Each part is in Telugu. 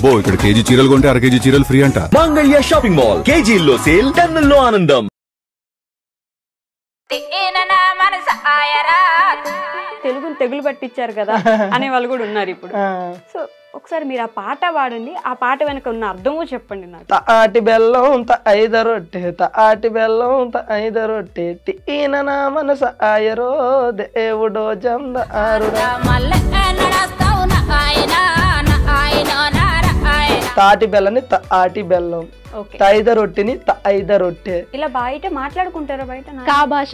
అబ్బో ఇక్కడ కేజీ చీరలు కొంటే అర కేజీ చీరలు ఫ్రీ అంట. మంగళ్య షాపింగ్ మాల్, కేజీల్లో సేల్, టన్నుల్లో ఆనందం. తెలుగుని తెగులు పట్టించారు కదా అనే వాళ్ళు కూడా ఉన్నారు ఇప్పుడు. సో ఒకసారి మీరు ఆ పాట పాడండి, ఆ పాట వెనక ఉన్న అర్థము చెప్పండి నాకు. తాటి బెల్లం ఐద రొట్టె, తాటి బెల్లం ఐద రొట్టె, ఈయన నా మనస ఆయరో దేవుడో జందారుడా. తాటి బెల్లని తాటి బెల్లం, ఐద రొట్టెని ఐద రొట్టె. ఇలా బయట మాట్లాడుకుంటారా? బయట కా భాష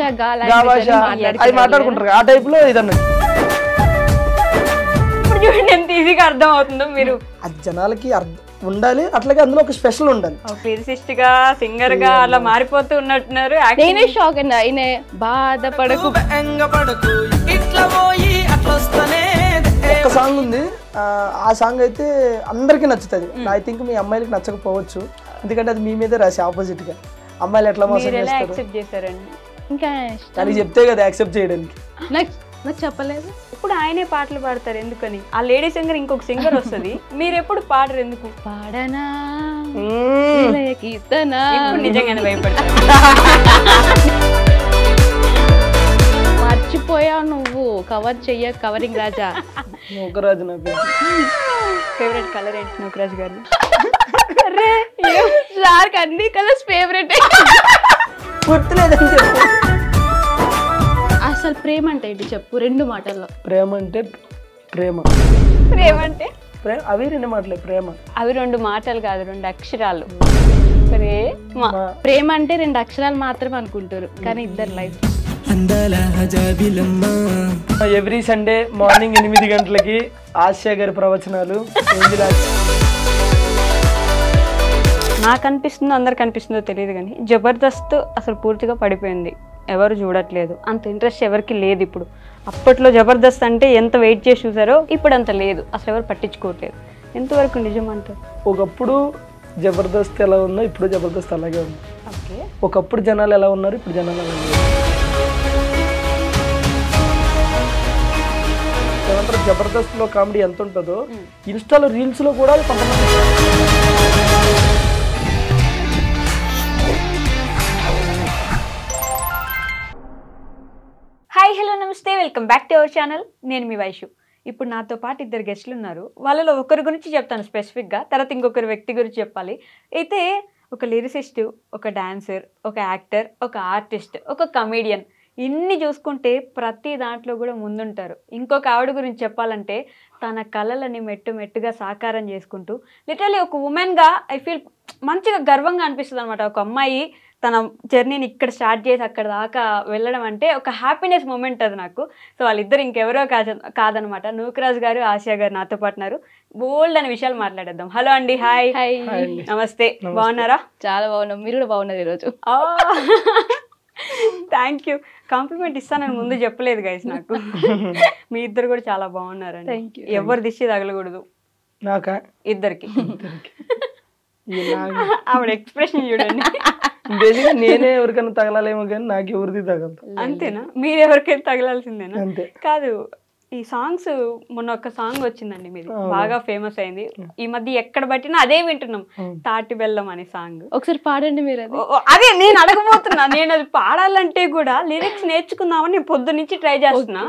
అది మాట్లాడుకుంటారు ఆ టైప్ లో. ఇదన్నా ఇప్పుడు చూడండి ఎంత ఈజీగా అర్థం అవుతుందో. మీరు అది జనాలకి ఉండాలి, అట్లాగే అందులో ఒక స్పెషల్ ఉండాలి. లిరిసిస్ట్ గా, సింగర్ గా అలా మారిపోతూ ఉన్నట్టున్నారు. నేనే షాక్ అండి. ఆయన బాధపడకు ఒక సాంగ్ ఉంది, ఆ సాంగ్ అయితే అందరికి నచ్చుతుంది. ఐ థింక్ మీ అమ్మాయిలకి నచ్చకపోవచ్చు, ఎందుకంటే అది మీ మీదే రాసి ఆపోజిట్ గా. అమ్మాయిలు ఎట్లా మోసం చేస్తారు ఇంకా కానీ చెప్తే కదా యాక్సెప్ట్ చేయడానికి. నాకు చెప్పలేదు. ఇప్పుడు ఆయనే పాటలు పాడతారు ఎందుకని? ఆ లేడీ సింగర్ ఇంకొక సింగర్ వస్తుంది, మీరు ఎప్పుడు పాడరు ఎందుకు? పాడనా కీర్తనా. నిజంగానే భయపడతారు. మర్చిపోయావు నువ్వు కవర్ చెయ్య కవరింగ్ రాజా. నూకరాజు నా ఫేవరెట్ కలర్ ఏంటి నూకరాజు గారు? సార్కి అన్ని కలర్స్ ఫేవరెట్. గుర్తులేదని చెప్పు. అసలు ప్రేమ అంటే ఏంటి చెప్పు రెండు మాటల్లో. ప్రేమ అంటే ప్రేమ, ప్రేమ అంటే అవి రెండు మాటలే. ప్రేమ అవి రెండు మాటలు కాదు, రెండు అక్షరాలు. ప్రేమ అంటే రెండు అక్షరాలు మాత్రమే అనుకుంటారు, కానీ ఇద్దరు లైఫ్. ఎవ్రీ సండే మార్నింగ్ 8 గంటలకి ఆసియా గారి ప్రవచనాలు. నాకు అనిపిస్తుందో అందరికి అనిపిస్తుందో తెలియదు కానీ జబర్దస్త్ అసలు పూర్తిగా పడిపోయింది, ఎవరు చూడట్లేదు, అంత ఇంట్రెస్ట్ ఎవరికి లేదు ఇప్పుడు. అప్పట్లో జబర్దస్త్ అంటే ఎంత వెయిట్ చేసి చూసారో ఇప్పుడు అంత లేదు, అసలు ఎవరు పట్టించుకోవట్లేదు. ఎంతవరకు నిజం అంటారు? ఒకప్పుడు జబర్దస్త్ ఎలా ఉందో ఇప్పుడు జబర్దస్త్ అలాగే ఉంది. ఓకే, ఒకప్పుడు జనాలు ఎలా ఉన్నారు, ఇప్పుడు జనాలు అలాగే ఉన్నారు. ఏమంటారు, జబర్దస్త్ లో కామెడీ ఎంత ఉంటుందో ఇన్స్టాలో రీల్స్ లో కూడా కొంతమంది. హాయ్, హలో, నమస్తే, welcome back to our channel. నేను మీ వైషు. ఇప్పుడు నాతో పాటు ఇద్దరు గెస్టులు ఉన్నారు. వాళ్ళలో ఒకరి గురించి చెప్తాను స్పెసిఫిక్గా, తర్వాత ఇంకొకరి వ్యక్తి గురించి చెప్పాలి. అయితే ఒక లిరిసిస్ట్, ఒక డాన్సర్, ఒక యాక్టర్, ఒక ఆర్టిస్ట్, ఒక కమీడియన్, ఇన్ని చూసుకుంటే ప్రతి దాంట్లో కూడా ముందుంటారు. ఇంకొక ఆవిడ గురించి చెప్పాలంటే తన కళలని మెట్టుగా సాకారం చేసుకుంటూ లిటరలీ ఒక ఉమెన్గా ఐ ఫీల్ మంచిగా గర్వంగా అనిపిస్తుంది అనమాట. ఒక అమ్మాయి తన జర్నీని ఇక్కడ స్టార్ట్ చేసి అక్కడ దాకా వెళ్ళడం అంటే ఒక హ్యాపీనెస్ మూమెంట్ అది నాకు. సో వాళ్ళిద్దరు ఇంకెవరో కాదనమాట. నూకరాజు గారు, ఆసియా గారు నాతో పాటున్నారు. బోల్డ్ అనే విషయాలు మాట్లాడేద్దాం. హలో అండి, హాయ్. నమస్తే, బాగున్నారా? చాలా బాగున్నాం, మీరు కూడా బాగున్నారు ఈరోజు. Thank you. కాంప్లిమెంట్ ఇస్తానని ముందు చెప్పలేదు గైస్ నాకు. మీ ఇద్దరు కూడా చాలా బాగున్నారండి. ఎవరు దిష్టి తగలకూడదు నాకా, ఇద్దరికి. ఆవిడ ఎక్స్ప్రెషన్ చూడండి. బేసిక్గా నేనే ఎవరికైనా తగలాలేమో కానీ నాకు ఎవరిది తగలదు. అంతేనా? మీరు ఎవరికైనా తగలాల్సిందేనా? అంతే. కాదు, ఈ సాంగ్స్ మొన్న ఒక సాంగ్ వచ్చిందండి మీది, బాగా ఫేమస్ అయింది. ఈ మధ్య ఎక్కడ పట్టినా అదే వింటున్నాం, తాటి బెల్లం అనే సాంగ్. ఒకసారి పాడండి మీరు. అదే నేను అడగబోతున్నా. నేను అది పాడాలంటే కూడా లిరిక్స్ నేర్చుకుందామని నేను పొద్దు నుంచి ట్రై చేస్తున్నా.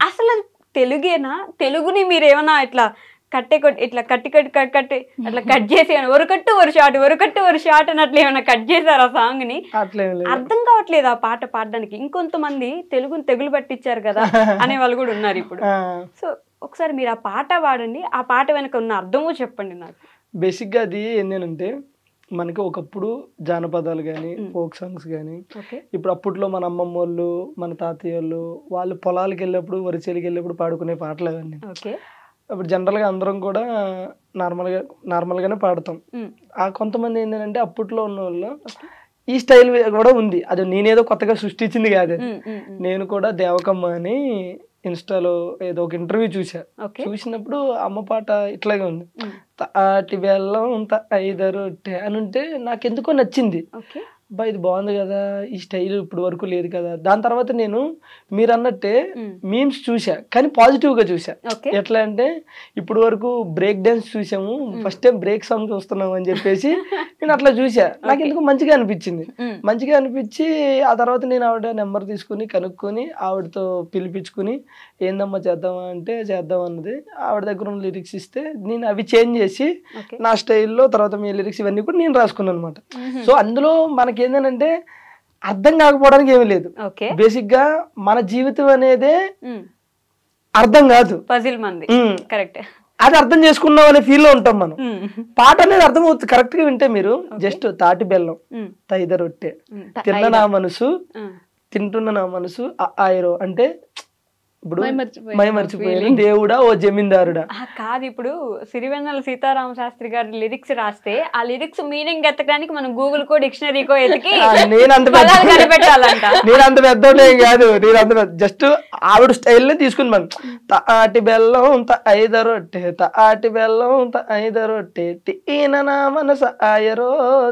అసలు అది తెలుగేనా? తెలుగుని మీరు ఏమన్నా ఇట్లా ఇట్లా కట్టి అట్లా కట్ చేసి ఒరకట్టు ఒక షాట్ అని అట్లా ఏమైనా కట్ చేశారు ఆ సాంగ్ ని? అర్థం కావట్లేదు ఆ పాట పాడడానికి. ఇంకొంతమంది తెలుగుని తెగులు పట్టించారు కదా అనే వాళ్ళు కూడా ఉన్నారు ఇప్పుడు. సో ఒకసారి మీరు ఆ పాట పాడండి, ఆ పాట వెనక ఉన్న అర్థము చెప్పండి నాకు. బేసిక్ గా అది ఏంటంటే, మనకి ఒకప్పుడు జానపదాలు కానీ ఫోక్ సాంగ్స్ కానీ, ఇప్పుడు అప్పట్లో మన అమ్మమ్మ వాళ్ళు, మన తాతయ్య వాళ్ళు పొలాలకు వెళ్ళినప్పుడు, వరిచేలికి వెళ్ళినప్పుడు పాడుకునే పాటలు అవన్నీ. ఇప్పుడు జనరల్గా అందరం కూడా నార్మల్గానే పాడతాం. ఆ కొంతమంది ఏంటంటే అప్పట్లో ఉన్న వాళ్ళు ఈ స్టైల్ కూడా ఉంది. అది నేనేదో కొత్తగా సృష్టించింది కాదు. నేను కూడా దేవకమ్మ అని ఇన్స్టాలో ఏదో ఒక ఇంటర్వ్యూ చూసినప్పుడు అమ్మ పాట ఇట్లాగే ఉంది. తాటి బెల్లం ఐద రొట్టె అని ఉంటే నాకు ఎందుకో నచ్చింది. అబ్బా ఇది బాగుంది కదా, ఈ స్టైల్ ఇప్పుడు వరకు లేదు కదా. దాని తర్వాత నేను మీరు అన్నట్టే మీమ్స్ చూసా, కానీ పాజిటివ్ గా చూసా. ఎట్లా అంటే ఇప్పుడు వరకు బ్రేక్ డాన్స్ చూసాము, ఫస్ట్ టైం బ్రేక్ సాంగ్ చూస్తున్నాము అని చెప్పేసి నేను అట్లా చూసా. నాకు ఎందుకు మంచిగా అనిపించింది. మంచిగా అనిపించి ఆ తర్వాత నేను ఆవిడ నెంబర్ తీసుకుని కనుక్కొని ఆవిడతో పిలిపించుకుని ఏందమ్మా చేద్దామా అంటే చేద్దాం అన్నది. ఆవిడ దగ్గర ఉన్న లిరిక్స్ ఇస్తే నేను అవి చేంజ్ చేసి నా స్టైల్లో తర్వాత మీ లిరిక్స్ ఇవన్నీ కూడా నేను రాసుకున్నాను అనమాట. సో అందులో మనకి ఏంటంటే అర్థం కాకపోవడానికి ఏమీ లేదు. బేసిక్ గా మన జీవితం అనేదే అర్థం కాదు, కరెక్ట్, అది అర్థం చేసుకున్నాం అనే ఫీల్ లో ఉంటాం మనం. పాట అనేది అర్థం అవుతుంది కరెక్ట్ గా వింటే. మీరు జస్ట్ తాటి బెల్లం తైద రొట్టె తిన్న నా మనసు తింటున్న నా మనసు ఆయిరో అంటే ఇప్పుడు మై మర్చిపోయాను దేవుడా ఓ జమీందారుడా కాదు. ఇప్పుడు సిరివెన్నెల సీతారామ శాస్త్రి గారి లిరిక్స్ రాస్తే ఆ లిరిక్స్ మీనింగ్ ఎత్తడానికి మనం గూగుల్ కో డిక్షనరీకో ఎతికి నేను అంత పెద్దోడే కాదు. నేను అంత జస్ట్ ఆవిడ స్టైల్ తీసుకుని మనం తాటి బెల్లం ఐద రొట్టె తాటి బెల్లం ఐద రొట్టె తీన నా మనసు ఆయరో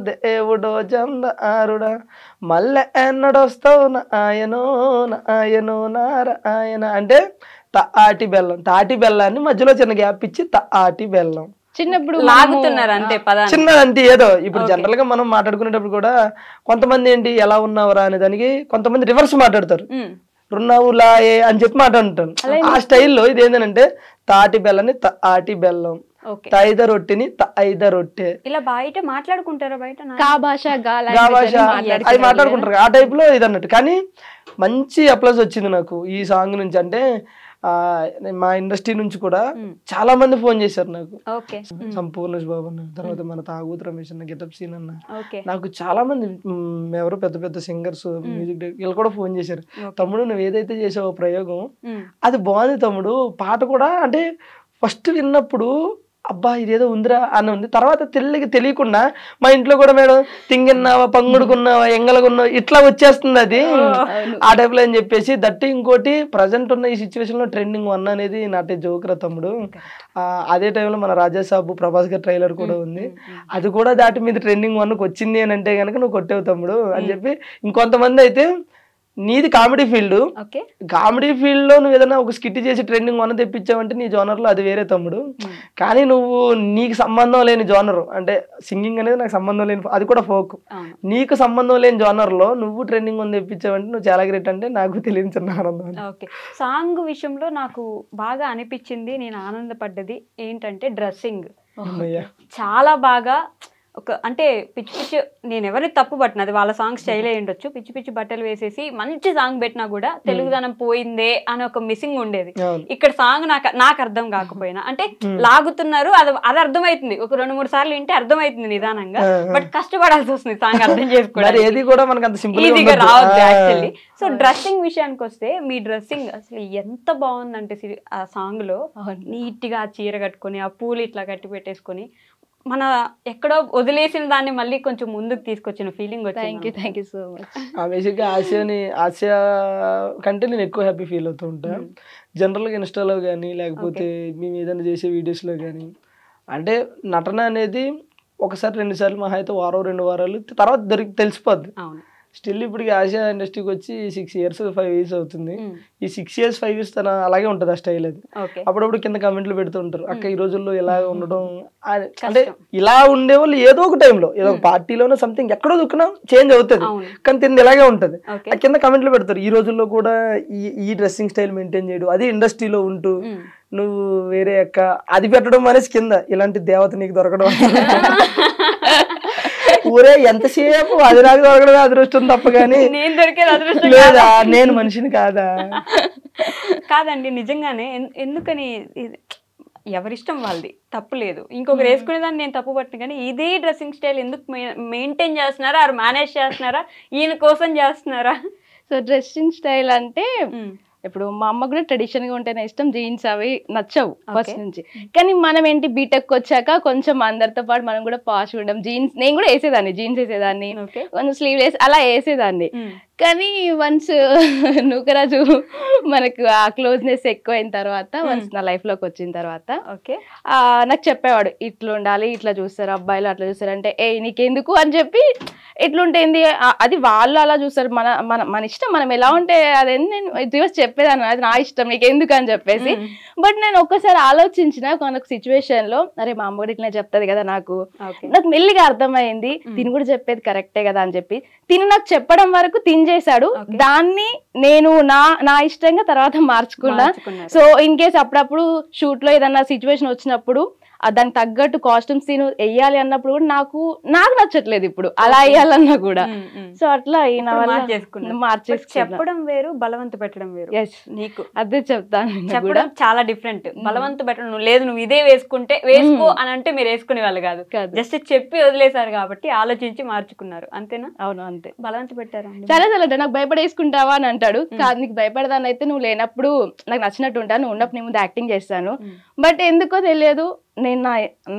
దేవుడో జందారుడా మళ్ళీ ఎన్నడొస్తావు నాయనో నాయనో నారాయణ అంటే తాటి బెల్లం. తాటి బెల్లాన్ని మధ్యలో చిన్న గ్యాప్ ఇచ్చి తాటి బెల్లం చిన్నప్పుడు లాగుతున్నారు అంతే పదాన్ని. చిన్నదంటే ఏదో ఇప్పుడు జనరల్ గా మనం మాట్లాడుకునేటప్పుడు కూడా కొంతమంది ఏంటి ఎలా ఉన్నావురా అనే దానికి కొంతమంది రివర్స్ మాట్లాడతారు, రున్నావులాయే అని చెప్పి మాట్లాడుతాను. ఆ స్టైల్లో ఇది ఏంటంటే తాటి బెల్లని తాటి బెల్లం, తైద రొట్టెని తైద రొట్టె, ఇలా బయట మాట్లాడుకుంటారా, బయట అది మాట్లాడుకుంటారు ఆ టైప్ లో ఇది అన్నట్టు. కానీ మంచి అప్లాజ్ వచ్చింది నాకు ఈ సాంగ్ నుంచి. అంటే మా ఇండస్ట్రీ నుంచి కూడా చాలా మంది ఫోన్ చేశారు నాకు. సంపూర్ణేష్ బాబు అన్న, తర్వాత మన తాగుతు రమేష్ అన్న, గెటప్ సీన్ అన్న, నాకు చాలా మంది ఎవరో పెద్ద పెద్ద సింగర్స్ మ్యూజిక్ డైరెక్టర్ వీళ్ళు కూడా ఫోన్ చేశారు. తమ్ముడు నువ్వు ఏదైతే చేసావో ప్రయోగం అది బాగుంది తమ్ముడు, పాట కూడా అంటే ఫస్ట్ విన్నప్పుడు అబ్బా ఇదేదో ఉందిరా అని ఉంది. తర్వాత తెలియకుండా మా ఇంట్లో కూడా మేడం తింగిన్నావా పంగుడుకున్నావా ఎంగలుగున్నావా ఇట్లా వచ్చేస్తుంది అది ఆ టైప్ లో అని చెప్పేసి. దట్టి ఇంకోటి ప్రజెంట్ ఉన్న ఈ సిచ్యువేషన్ లో ట్రెండింగ్ 1 అనేది నాటే జోకురా తమ్ముడు. అదే టైంలో మన రాజాసాబు ప్రభాస్ గారి ట్రైలర్ కూడా ఉంది, అది కూడా దాటి మీద ట్రెండింగ్ 1కి వచ్చింది అని అంటే కనుక నువ్వు కొట్టేవు తమ్ముడు అని చెప్పి. ఇంకొంతమంది అయితే నీది కామెడీ ఫీల్డ్, కామెడీ ఫీల్డ్ లో నువ్వు ఏదైనా ఒక స్కిట్ చేసి ట్రెండింగ్ 1 తెప్పించావంటే నీ జోనర్ లో అది వేరే తమ్ముడు. కానీ నువ్వు నీకు సంబంధం లేని జోనర్ అంటే సింగింగ్ అనేది నాకు సంబంధం లేని, అది కూడా ఫోక్, నీకు సంబంధం లేని జోనర్ లో నువ్వు ట్రెండింగ్ 1 తెప్పించావంటే నువ్వు చాలా గ్రేట్ అంటే నాకు తెలియని చిన్న ఆనందం. సాంగ్ విషయంలో నాకు బాగా అనిపించింది, నేను ఆనందపడ్డది ఏంటంటే డ్రెస్సింగ్ చాలా బాగా అంటే పిచ్చి పిచ్చి, నేను ఎవరిని తప్పు పట్టిన అది వాళ్ళ సాంగ్ స్టైల్ అయి ఉండొచ్చు, పిచ్చి పిచ్చి బట్టలు వేసేసి మంచి సాంగ్ పెట్టినా కూడా తెలుగుదనం పోయిందే అని ఒక మిస్సింగ్ ఉండేది. ఇక్కడ సాంగ్ నాకు అర్థం కాకపోయినా అంటే లాగుతున్నారు, అది అర్థమవుతుంది, ఒక 2-3 సార్లు వింటే అర్థమవుతుంది నిదానంగా, బట్ కష్టపడాల్సి వస్తుంది సాంగ్ అర్థం చేసుకోవడానికి, ఈజీగా రావద్దు యాక్చువల్లీ. సో డ్రెస్సింగ్ విషయానికి వస్తే మీ డ్రెస్సింగ్ అసలు ఎంత బాగుందంటే ఆ సాంగ్ లో నీట్ గా చీర కట్టుకొని ఆ పూలు ఇట్లా కట్టి పెట్టేసుకొని మన ఎక్కడో వదిలేసిన దాన్ని మళ్ళీ కొంచెం ముందుకు తీసుకొచ్చిన ఫీలింగ్ వచ్చింది. Thank you so much. బేసిక్గా ఆసియా కంటే నేను ఎక్కువ హ్యాపీ ఫీల్ అవుతూ ఉంటాను జనరల్గా ఇన్స్టాలో కానీ లేకపోతే మేము ఏదైనా చేసే వీడియోస్లో కానీ. అంటే నటన అనేది 1-2 సార్లు మహా అయితే వారం 2 వారాలు తర్వాత తెలిసిపోద్ది. స్టిల్ ఇప్పుడు ఆసియా ఇండస్ట్రీకి వచ్చి 6 years 5 years అవుతుంది. ఈ 6 years 5 years తన అలాగే ఉంటుంది ఆ స్టైల్. అది అప్పుడప్పుడు కింద కామెంట్లు పెడుతూ ఉంటారు, అక్క ఈ రోజుల్లో ఇలా ఉండడం అంటే ఇలా ఉండేవాళ్ళు ఏదో ఒక టైంలో ఏదో ఒక పార్టీలోనో సంథింగ్ ఎక్కడో దుక్కునా చేంజ్ అవుతుంది, కానీ తింది ఇలాగే ఉంటుంది. ఆ కింద కామెంట్లు పెడతారు ఈ రోజుల్లో కూడా ఈ డ్రెస్సింగ్ స్టైల్ మెయింటైన్ చేయడం, అది ఇండస్ట్రీలో ఉంటూ నువ్వు వేరే అక్క అది పెట్టడం అనేసి కింద ఇలాంటి దేవత నీకు దొరకడం ఊరే ఎంతసేపు అది నాకు దొరకడమే అదృష్టం తప్ప కానీ లేదా నేను మనిషిని కాదండి. నిజంగానే ఎందుకని ఎవరిష్టం వాళ్ళది, తప్పు లేదు. ఇంకొకరు వేసుకునేదాన్ని నేను తప్పు పట్టిన, కానీ ఇదే డ్రెస్సింగ్ స్టైల్ ఎందుకు మెయింటైన్ చేస్తున్నారా, ఆరు మేనేజ్ చేస్తున్నారా, ఈయన కోసం చేస్తున్నారా? సో డ్రెస్సింగ్ స్టైల్ అంటే ఇప్పుడు మా అమ్మ కూడా ట్రెడిషనల్ గా ఉంటేనే ఇష్టం, జీన్స్ అవి నచ్చవు ఫస్ట్ నుంచి. కానీ మనం ఏంటి బీటెక్ వచ్చాక కొంచెం అందరితో పాటు మనం కూడా పాష్ ఉండడం, జీన్స్ నేను కూడా వేసేదాన్ని, జీన్స్ వేసేదాన్ని, కొంచెం స్లీవ్లెస్ అలా వేసేదాన్ని. కానీ వన్స్ నూకరాజు మనకు ఆ క్లోజ్నెస్ ఎక్కువైన తర్వాత, వన్స్ నా లైఫ్ లోకి వచ్చిన తర్వాత నాకు చెప్పేవాడు ఇట్లా ఉండాలి, ఇట్లా చూస్తారు అబ్బాయిలు, అట్లా చూస్తారు అంటే ఏ నీకెందుకు అని చెప్పి ఎట్లుంటేంది అది వాళ్ళు అలా చూస్తారు, మన మన మన ఇష్టం, మనం ఎలా ఉంటే అదేంటి నేను రివర్స్ చెప్పేదాన్ని, అది నా ఇష్టం నీకు ఎందుకు అని చెప్పేసి. బట్ నేను ఒక్కసారి ఆలోచించిన ఒక సిచ్యువేషన్ లో, అరే మా అమ్మ కూడా ఇట్లా చెప్తుంది కదా, నాకు మెల్లిగా అర్థమైంది తిని కూడా చెప్పేది కరెక్టే కదా అని చెప్పి తిని నాకు చెప్పడం వరకు తిని చేశాడు. దాన్ని నేను నా ఇష్టంగా తర్వాత మార్చుకున్నా. సో ఇన్ కేస్ అప్పుడప్పుడు షూట్ లో ఏదన్నా సిచ్యువేషన్ వచ్చినప్పుడు దానికి తగ్గట్టు కాస్ట్యూమ్స్ తిను వెయ్యాలి అన్నప్పుడు కూడా నాకు నచ్చట్లేదు ఇప్పుడు అలా వేయాలన్నా కూడా. సో అట్లా చెప్పడం వేరు, బలవంత పెట్టడం వేరు. నీకు అదే చెప్తాను, చెప్పడం చాలా డిఫరెంట్. బలవంత పెట్టడం, నువ్వు లేదు నువ్వు ఇదే వేసుకుంటే వేసుకో అని అంటే మీరు వేసుకునే వాళ్ళు కాదు, జస్ట్ చెప్పి వదిలేసారు కాబట్టి ఆలోచించి మార్చుకున్నారు, అంతేనా? అవును అంతే. బలవంత పెట్టారు చాలా చాలా నాకు భయపడేసుకుంటావా అని అంటాడు. కాదు నీకు భయపడదాని అయితే నువ్వు లేనప్పుడు నాకు నచ్చినట్టు ఉంటాను, నువ్వు ఉన్నప్పుడు నీ ముందు యాక్టింగ్ చేస్తాను. బట్ ఎందుకో తెలియదు, నేను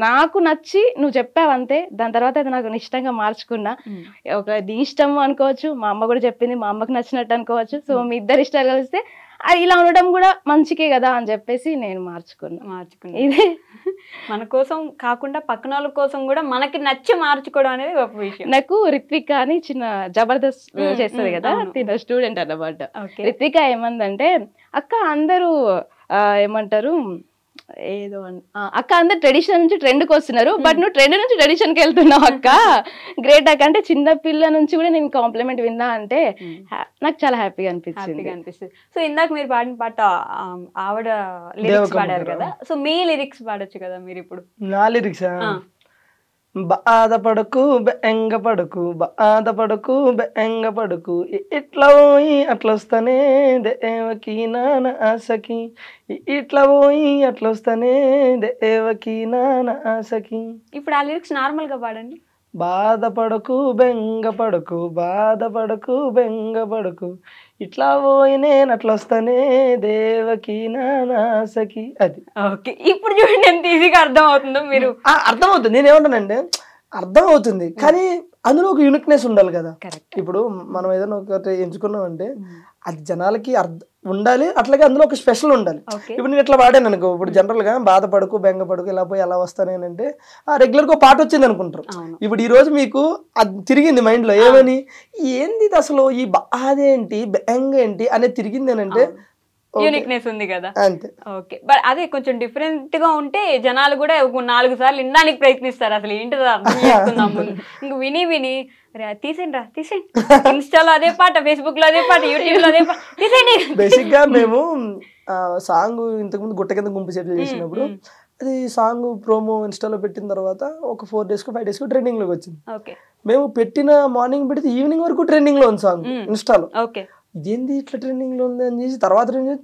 నాకు నచ్చి నువ్వు చెప్పావంతే, దాని తర్వాత అది నాకు ఇష్టంగా మార్చుకున్నా. ఒక నీ ఇష్టం అనుకోవచ్చు, మా అమ్మ కూడా చెప్పింది, మా అమ్మకి నచ్చినట్టు అనుకోవచ్చు. సో మీ ఇద్దరు ఇష్టాలు కలిస్తే ఇలా ఉండడం కూడా మంచికే కదా అని చెప్పేసి నేను మార్చుకున్నా. ఇదే మన కోసం కాకుండా పక్కన వాళ్ళ కోసం కూడా మనకి నచ్చి మార్చుకోవడం అనేది గొప్ప విషయం. నాకు రిత్విక అని చిన్న జబర్దస్త్ చేస్తుంది కదా, తిన స్టూడెంట్ అన్నమాట. రిత్విక ఏమందంటే, అక్క అందరూ ఏమంటారు ఏదో అక్క అందరు ట్రెడిషన్ నుంచి ట్రెండ్కి వస్తున్నారు, బట్ నువ్వు ట్రెండ్ నుంచి ట్రెడిషన్కి వెళ్తున్నావు అక్క, గ్రేట్ అక్క అంటే. చిన్న పిల్ల నుంచి కూడా నేను కాంప్లిమెంట్ విన్నా అంటే నాకు చాలా హ్యాపీగా అనిపిస్తుంది. సో ఇందాక మీరు పాడిన పాట ఆవిడ లిరిక్స్ పాడారు కదా, సో మీ లిరిక్స్ పాడొచ్చు కదా మీరు ఇప్పుడు. నా లిరిక్స్ బాధపడకు బెంగపడకు, బాధపడకు బెంగపడకు, ఇట్లా పోయి అట్లా వస్తానే దేవకి నాన్న ఆశకి, ఇట్లా పోయి అట్లా వస్తానే దేవకి నాన్న ఆశకి. ఇప్పుడు ఆ లిరిక్స్ నార్మల్ గా పాడండి. బాధపడకు బెంగపడకు, బాధపడకు బెంగపడకు, ఇట్లా పోయి నేను అట్లా వస్తానే దేవకి నాసకి. అది ఓకే. ఇప్పుడు చూడండి ఎంత ఈజీగా అర్థం అవుతుందో. మీరు అర్థమవుతుంది, నేనేమంటానంటే అర్థం అవుతుంది, కానీ అందులో ఒక యూనిక్నెస్ ఉండాలి కదా. ఇప్పుడు మనం ఏదైనా ఒకటి ఎంచుకున్నాం అంటే అది జనాలకి ఉండాలి, అట్లాగే అందులో ఒక స్పెషల్ ఉండాలి. ఇప్పుడు నేను ఇట్లా పాడాను అనుకో, ఇప్పుడు జనరల్ గా బాధపడకు బెంగపడకు ఇలా పోయి ఎలా వస్తానేనంటే రెగ్యులర్ గా పాట వచ్చింది అనుకుంటారు. ఇప్పుడు ఈ రోజు మీకు అది తిరిగింది మైండ్ లో, ఏమని ఏంది అసలు ఈ బాధ ఏంటి బెంగ ఏంటి అనేది తిరిగిందేనంటే యూనిక్నెస్ ఉంది కదా, అంతే. ఓకే, బట్ అదే కొంచెం డిఫరెంట్ గా ఉంటే జనాలు కూడా 4 సార్లు వినడానికి ప్రయత్నిస్తారు, అసలు ఏంటిదో అర్థం చేసుకుందాం. ఇంక విని తీసేయండి రా తీసేయండి, ఇన్స్టాలో అదే పాట, ఫేస్బుక్ లో అదే పాట, యూట్యూబ్ లో అదే పాట, తీసేయండి. బేసిక్ గా మేము సాంగ్ ఇంతకుముందు గుట్ట కింద గుంపు సెటిల్ చేసినప్పుడు అది సాంగ్ ప్రోమో ఇన్స్టాలో పెట్టిన తర్వాత ఒక 4 days 5 days ట్రెండింగ్ లోకి వచ్చింది. మేము పెట్టిన మార్నింగ్ పెడితే ఈవినింగ్ వరకు ట్రెండింగ్ లో ఉంది సాంగ్ ఇన్స్టాలో. ఇదేంది ఇట్లా ట్రెండింగ్ లో ఉంది అని చేసి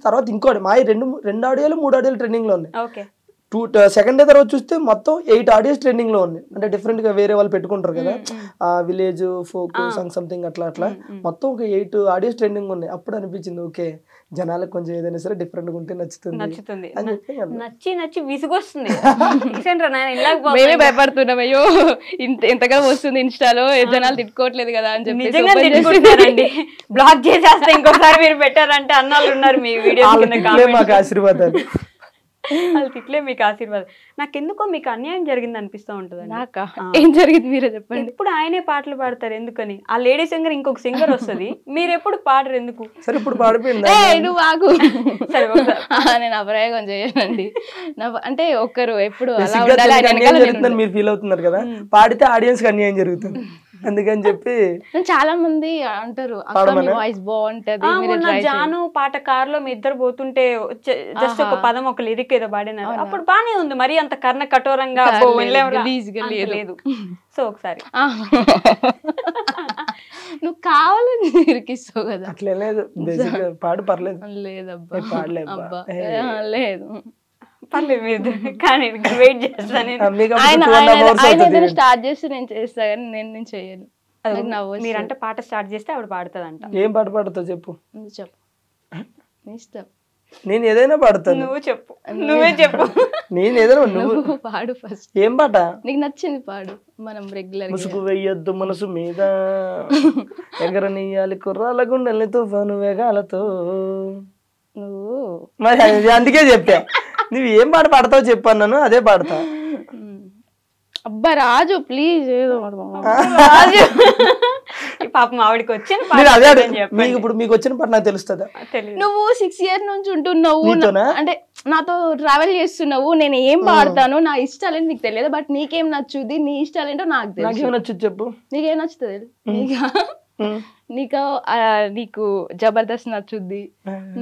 తర్వాత ఇంకోటి మా 2 ఆడియోలు 3 ఆడియోలు ట్రెండింగ్ లో ఉన్నాయి. సెకండ్ డే తర్వాత చూస్తే మొత్తం 8 ఆడియోస్ ట్రెండింగ్ లో ఉన్నాయి. అంటే డిఫరెంట్ గా వేరే వాళ్ళు పెట్టుకుంటారు కదా, విలేజ్ ఫోక్ సాంగ్ సంథింగ్ అట్లా మొత్తం ఒక 8 ఆడియోస్ ట్రెండింగ్ ఉన్నాయి. అప్పుడు అనిపించింది ఓకే జనాలకు కొంచెం ఏదైనా సరే డిఫరెంట్ గా ఉంటే నచ్చుతుంది. నచ్చి విసుగొస్తుంది. మేమే భయపడుతున్నాం, అయ్యో ఎంతగా వస్తుంది ఇన్స్టాలో, జనాలు తిట్టుకోవట్లేదు కదా అని చెప్పి బ్లాక్ చేసేస్తే ఇంకోసారి మీరు పెట్టారంటే అన్నాళ్ళు ఉన్నారు మీ వీడియో. మాకు ఆశీర్వాదాలు, వాళ్ళు తిట్లే మీకు ఆశీర్వాదం. నాకెందుకో మీకు అన్యాయం జరిగింది అనిపిస్తూ ఉంటుంది. నాకా ఏం జరిగింది మీరే చెప్పండి. ఇప్పుడు ఆయనే పాటలు పాడతారు ఎందుకని, ఆ లేడీ సింగర్ ఇంకొక సింగర్ వస్తుంది, మీరు ఎప్పుడు పాడరు ఎందుకు? సరే ఇప్పుడు పాడిపోయింది నువ్వు ఆగు. నేను అప్రయోగం చేయనండి, అంటే ఒక్కరు ఎప్పుడు మీరు ఫీల్ అవుతున్నారు కదా, పాడితే ఆడియన్స్ కి అన్యాయం జరుగుతుంది అందుకని చెప్పి చాలా మంది అంటారు వాయిస్ బాగుంటది. జాను పాట కారులో మీ ఇద్దరు పోతుంటే జస్ట్ ఒక పదం ఒక లిరిక్ ఏదో పాడినారు, అప్పుడు బానే ఉంది, మరి అంత కర్ణ కఠోరంగా లేదు. సో ఒకసారి నువ్వు కావాలని ఇరికిస్తావు కదా, అట్లే లేదు పాడు పర్లేదు. లేదబ్బా పాడలేబ్బా లేదు పర్లేదు మీరు, కానీ వెయిట్ చేస్తాను. ఆయన స్టార్ట్ చేస్తే నేను చేస్తా కానీ నేను చేయను. మీరంటే పాట స్టార్ట్ చేస్తే ఆవిడ పాడుతుందంట. ఏం పాట పాడుతావు చెప్పు. చెప్పు ఇష్టం, నేను ఏదైనా పాడుతాను. నువ్వు చెప్పు, నువ్వే చెప్పు. నేను ఏదైనా నువ్వు పాడు ఫస్ట్. ఏం పాట నీకు నచ్చింది పాడు. మనం రెగ్యులర్ ముసుగు వెయ్యొద్దు మనసు మీద, ఎగరనీయాలి కుర్రాల గుండెల్ని తుఫాను వేగాలతో. నువ్వు మరి అందుకే చెప్పా నువ్వు ఏం పాట పాడతావు చెప్పాను, అదే పాడతా. అబ్బా రాజు ప్లీజ్ రాజు ఈ పాపం ఆవిడకి వచ్చిన నేను అదే పాట చెప్పండి. మీకు ఇప్పుడు మీకు వచ్చిన పాట నాకు తెలుస్తుందా? తెలీదు. నువ్వు 6 years నుంచి ఉంటున్నావు నీతోనా? అంటే నాతో ట్రావెల్ చేస్తున్నావు, నేను ఏం పాడతాను నా ఇష్టాలేంటి నీకు తెలియదు, బట్ నీకేం నచ్చుది నీ ఇష్టాలేంటో నాకు తెలుసు. నాకేమైనా నచ్చుది చెప్పు. నీకేం నచ్చుతుంది? నీకు నీకు జబర్దస్త్ నచ్చుద్ది,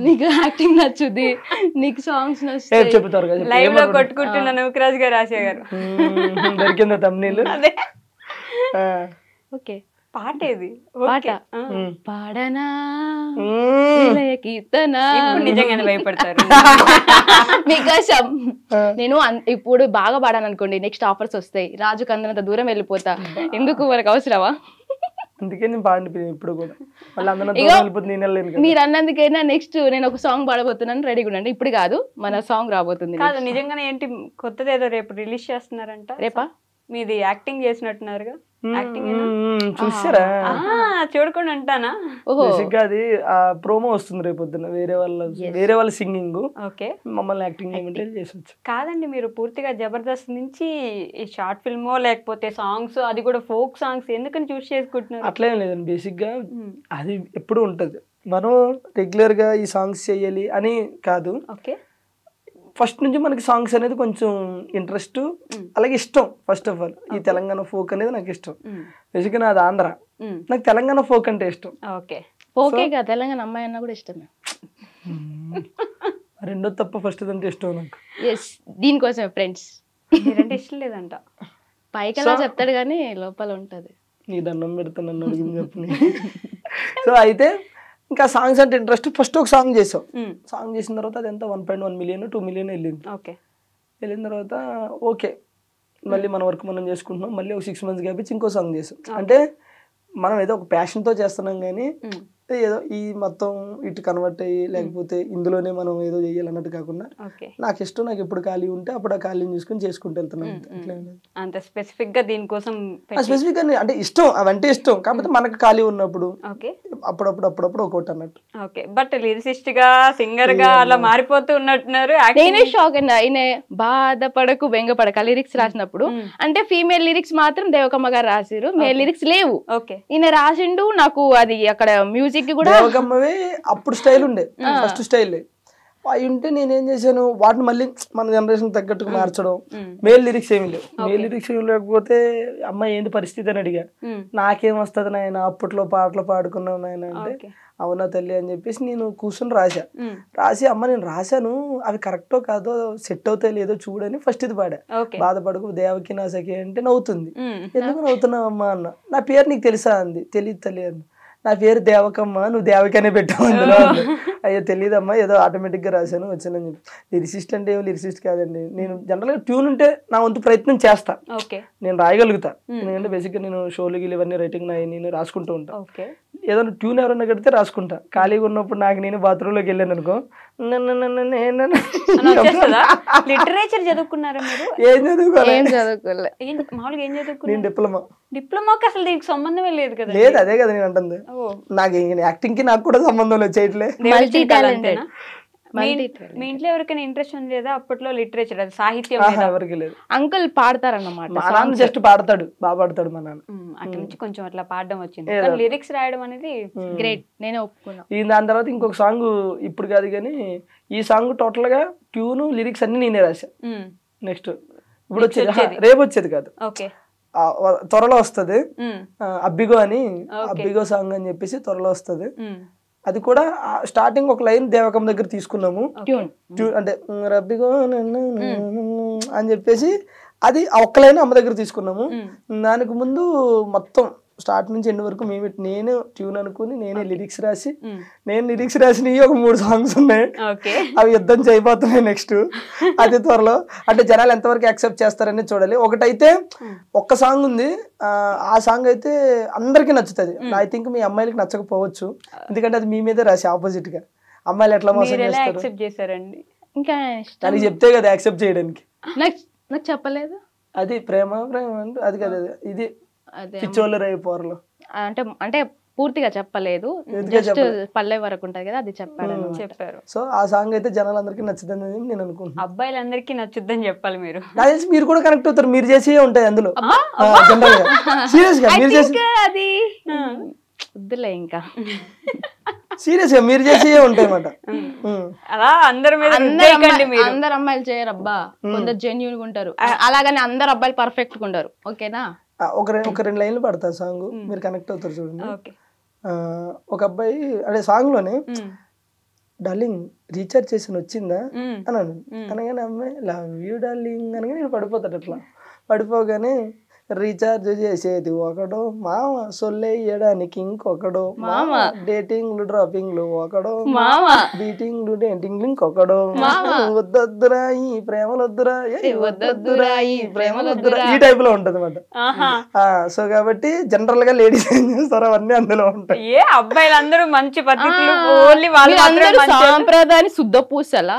నీకు యాక్టింగ్ నచ్చుద్ది, నీకు సాంగ్స్ నచ్చుతాయి. చెప్తారు కదా లైవ్ లో కొట్టుకుంటున్నా నూకరాజ్ గారు రాశా గారు దొరికిందా తమ్నీళ్ళు? అదే ఓకే పాట ఏది పాట ఓకే. పాడనా మ్మ్. కీర్తనా ఇప్పుడు నిజంగానే భయపడతారు. మీకోసం నేను ఇప్పుడు బాగా పాడాను అనుకోండి, నెక్స్ట్ ఆఫర్స్ వస్తాయి, రాజుకు అందనంత దూరం వెళ్ళిపోతా, ఎందుకు మనకు అవసరమా? అందుకే నేను పాడిపోయింది ఇప్పుడు కూడా. మళ్ళీ అందరూ ఇగో, వెళ్ళిపోతుంది, నేను వెళ్ళలేను కదా. మీరు అన్నందుకైనా నెక్స్ట్ నేను ఒక సాంగ్ పాడబోతున్నాను, రెడీగా ఉండండి. ఇప్పుడు కాదు, మన సాంగ్ రాబోతుంది కాదు నిజంగానే ఏంటి కొత్తది ఏదో రేపు రిలీజ్ చేస్తున్నారంట. రేపా? మీది యాక్టింగ్ చేసినట్టున్నారుగా. యాక్టింగ్ చూసారా? చూడకుండా అంటానా? ఓహో బేసిక్గా అది ప్రోమో వస్తుంది రేపు పొద్దున్న, వేరే వాళ్ళ సింగింగ్, ఓకే. మమ్మల్ని యాక్టింగ్ చేయమంటే చేసొచ్చు. కాదండి మీరు పూర్తిగా జబర్దస్త్ నుంచి ఈ షార్ట్ ఫిల్మో లేకపోతే సాంగ్స్, అది కూడా ఫోక్ సాంగ్స్ ఎందుకని చూస్ చేసుకుంటున్నారు? అట్లేం లేదండి, బేసిక్గా అది ఎప్పుడు ఉంటుంది. మనం రెగ్యులర్గా ఈ సాంగ్స్ చేయాలి అని కాదు, ఓకే. ఫస్ట్ నుంచి మనకి సాంగ్స్ అనేది కొంచెం ఇంట్రెస్ట్, అలాగే ఇష్టం. ఫస్ట్ ఆఫ్ ఆల్ ఈ తెలంగాణ ఫోక్ అనేది నాకు ఇష్టం. బేసిక్గా నాది ఆంధ్ర, నాకు తెలంగాణ ఫోక్ అంటే ఇష్టం. ఓకే. ఓకే కదా, తెలంగాణ అమ్మాయి అన్న కూడా ఇష్టమే. రెండో తప్ప ఫస్ట్ అంటే ఇష్టం నాకు. ఎస్, దీనికోసమే ఫ్రెండ్స్. మీరంటే ఇష్టం లేదంట. పైకి అలా చెప్తాడు కానీ లోపల ఉంటది. నీ దండం పెడతాను నన్ను అడిగింది చెప్పని. సో అయితే ఇంకా సాంగ్స్ అంటే ఇంట్రెస్ట్. ఫస్ట్ ఒక సాంగ్ చేసాం, సాంగ్ చేసిన తర్వాత అది ఎంత 1.1 million 2 million వెళ్ళింది. ఓకే. వెళ్ళిన తర్వాత ఓకే మళ్ళీ మన వర్క్ మనం చేసుకుంటున్నాం. మళ్ళీ ఒక 6 months గ్యాప్ ఇచ్చి ఇంకో సాంగ్ చేసాం. అంటే మనం ఏదో ఒక ప్యాషన్తో చేస్తున్నాం, కానీ ఏదో ఈ మొత్తం ఇటు కన్వర్ట్ అయ్యి లేకపోతే ఇందులోనే మనం ఏదో చేయాలన్నట్టు కాకుండా నాకు ఇష్టం, నాకు ఎప్పుడు ఖాళీ ఉంటే అప్పుడు ఆ ఖాళీని చూసుకొని చేసుకుంటూ వెళ్తున్నాం. అంత స్పెసిఫిక్ గా దీనికోసం స్పెసిఫిక్ గా అంటే ఇష్టం, అవంటే ఇష్టం, కాకపోతే మనకు ఖాళీ ఉన్నప్పుడు అప్పుడప్పుడు ఒకటి అన్నట్టు. ఓకే. బట్ లిరిసిస్ట్ గా సింగర్ గా అలా మారిపోతూ ఉన్నట్టున్నారు. నేనే షాక్ అయినా, ఆయన బాధపడకు బెంగపడక లిరిక్స్ రాసినప్పుడు, అంటే ఫీమేల్ లిరిక్స్ మాత్రం దేవకమ్మ గారు రాసిరు, మేల్ లిరిక్స్ లేవు. ఓకే. ఈయన రాసిండు. నాకు అది అక్కడ మ్యూజిక్ కూడా దేవకమ్మవే అప్పుడు స్టైల్ ఉండే, ఫస్ట్ స్టైల్ అవి ఉంటే నేనేం చేశాను, వాటిని మళ్ళీ మన జనరేషన్ తగ్గట్టుగా మార్చడం. మేల్ లిరిక్స్ ఏమి లేవు. మేల్ లిరిక్స్ ఏమి లేకపోతే అమ్మాయి ఏంది పరిస్థితి అని అడిగా. నాకేం వస్తుంది నాయన, అప్పట్లో పాటలు పాడుకున్నావు నాయన అంటే, అవునా తల్లి అని చెప్పేసి నేను కూర్చొని రాసి అమ్మ నేను రాశాను, అవి కరెక్టో కాదో సెట్ అవుతాయి లేదో చూడని ఫస్ట్ ఇది పాడా. బాధపడకు దేవకి నా సఖి అంటే నవ్వుతుంది. ఎందుకు నవ్వుతున్నావు అమ్మా అన్న. నా పేరు నీకు తెలుసా అంది. తెలియదు తల్లి అన్న. నా పేరు దేవకమ్మ, నువ్వు దేవకనే పెట్టావు అందులో. అయ్యో తెలియదమ్మా, ఏదో ఆటోమేటిక్గా రాశాను వచ్చానని చెప్పి. లిరిసిస్ట్ అంటే ఏమో లిరిసిస్ట్ కాదండి, నేను జనరల్గా ట్యూన్ ఉంటే నా వంతు ప్రయత్నం చేస్తా, నేను రాయగలుగుతా. ఎందుకంటే బేసిక్గా నేను షోలు గీలు ఇవన్నీ రైటింగ్ నేను రాసుకుంటూ ఉంటాను. ఏదైనా ట్యూన్ ఎవరన్నా కడితే రాసుకుంటా. ఖాళీగా ఉన్నప్పుడు నాకు నేను బాత్రూంలోకి వెళ్ళాను అనుకో, లిటరేచర్ చదువుకున్నారా మీరు? ఏం చదువుకోలే. మామూలుగా ఏం చదువుకున్నారు? నేను డిప్లొమా. డిప్లొమాకి అసలు దీనికి సంబంధమే లేదు కదా? లేదు, అదే కదా నేను అంటుంది. నాకు యాక్టింగ్ కి నాకు కూడా సంబంధం లేదు, చేయట్లే. Multi talented. మీ ఇంట్లో ఎవరికైనా ఇంట్రెస్ట్ ఉంది లేదా అప్పట్లో లిటరేచర్, అది సాహిత్యం? ఎవరికి లేదు. అంకుల్ పాడతారన్నమాట. మా నాన్న జస్ట్ పాడతాడు, బాగా పాడతాడు మా నాన్న. అక్కడ నుంచి కొంచెం అట్లా పాడడం వచ్చింది. లిరిక్స్ రాయడం అనేది గ్రేట్, నేనే ఒప్పుకున్నా. దాని తర్వాత ఇంకొక సాంగ్ ఇప్పుడు కాదు కానీ ఈ సాంగ్ టోటల్ గా ట్యూన్ లిరిక్స్ అన్ని నేనే రాశా. నెక్స్ట్ ఇప్పుడు వచ్చేది, రేపు వచ్చేది కాదు, త్వరలో వస్తుంది. అబ్బిగో అని, అబ్బిగో సాంగ్ అని చెప్పేసి త్వరలో వస్తుంది. అది కూడా స్టార్టింగ్ ఒక లైన్ దేవకమ్మ దగ్గర తీసుకున్నాము, అంటే రబ్బిగో అని చెప్పేసి అది ఒక్క లైన్ అమ్మ దగ్గర తీసుకున్నాము. దానికి ముందు మొత్తం స్టార్ట్ నుంచి ఎండ్ వరకు నేను ట్యూన్ అనుకుని నేనే లిరిక్స్ రాసి, నేను లిరిక్స్ రాసినవి ఒక 3 songs ఉన్నాయి. అవి యుద్ధం చేయబోతున్నాయి నెక్స్ట్. అది త్వరలో, అంటే జనాలు ఎంతవరకు యాక్సెప్ట్ చేస్తారని చూడాలి. ఒకటైతే ఒక్క సాంగ్ ఉంది, ఆ సాంగ్ అయితే అందరికీ నచ్చుతుంది. ఐ థింక్ మీ అమ్మాయిలకి నచ్చకపోవచ్చు, ఎందుకంటే అది మీ మీదే రాసి ఆపోజిట్ గా. అమ్మాయిలు ఎట్లా మోసం చేస్తారండి? ఇంకా దానికి చెప్తే కదా యాక్సెప్ట్ చేయడానికి. నాకు చెప్పలేదు. అది ప్రేమ అంటే అది కదా, ఇది పిచ్చోళ్ళు రేపు పోరలు అంటే పూర్తిగా చెప్పలేదు, ఎందుకే జస్ట్ పల్లె వరకు ఉంటది కదా అది చెప్పాడు అన్నమాట. చెప్పారు. సో ఆ సాంగ్ అయితే జనాలందరికీ నచ్చుతుందని నేను అనుకుంటున్నాను. అబ్బాయిలందరికీ నచ్చుద్దని చెప్పాలి మీరు. నాకు తెలిసి మీరు కూడా కనెక్ట్ అవుతారు, మీరు చేసి ఉంటాయి అందులో జనరల్ గా. సీరియస్ గా మీరు చేసి, ఇంకా అది వద్దులే ఇంకా సీరియస్ గా మీరు చేసి ఉంటాయి అన్నమాట. అలా అందరి మీద రుద్దేయకండి మీరు. అందరు అమ్మాయిలు చేయరు అబ్బా, కొందరు జెన్యూన్ గా ఉంటారు, అలాగని అందరు అబ్బాయిలు పర్ఫెక్ట్ గా ఉండరు. ఓకేనా? ఒక రెండు లైన్లు పడతా సాంగ్, మీరు కనెక్ట్ అవుతారు చూడండి. ఓకే. ఒక అబ్బాయి అంటే సాంగ్ లోనే డార్లింగ్ రీఛార్జ్ చేసి వచ్చిందా అన్నాను. అనగానే అమ్మాయి లవ్ యూ డార్లింగ్ అనగానే నేను పడిపోతాడు. అట్లా పడిపోగానే రీఛార్జ్ చేసేది ఒకడో మామ, సొల్లేయడానికి ఇంకొకడో మామ, డేటింగ్లు డ్రాపింగ్లు ఒకడో మామ, బీటింగ్లు డేటింగ్లు ఇంకొకడో వద్దొద్దురా ఈ ప్రేమలొద్దురా వద్దొద్దురా ఈ ప్రేమలొద్దురా, ఈ టైప్ లో ఉంటది అన్నమాట. సో కాబట్టి జనరల్ గా లేడీస్ ఏం చేస్తారు అవన్నీ అందులో ఉంటాయి. ఏ అబ్బాయిలందరూ మంచి పద్ధతులు, ఓన్లీ వాళ్ళు సాంప్రదాయాన్ని శుద్ధ పూసలా,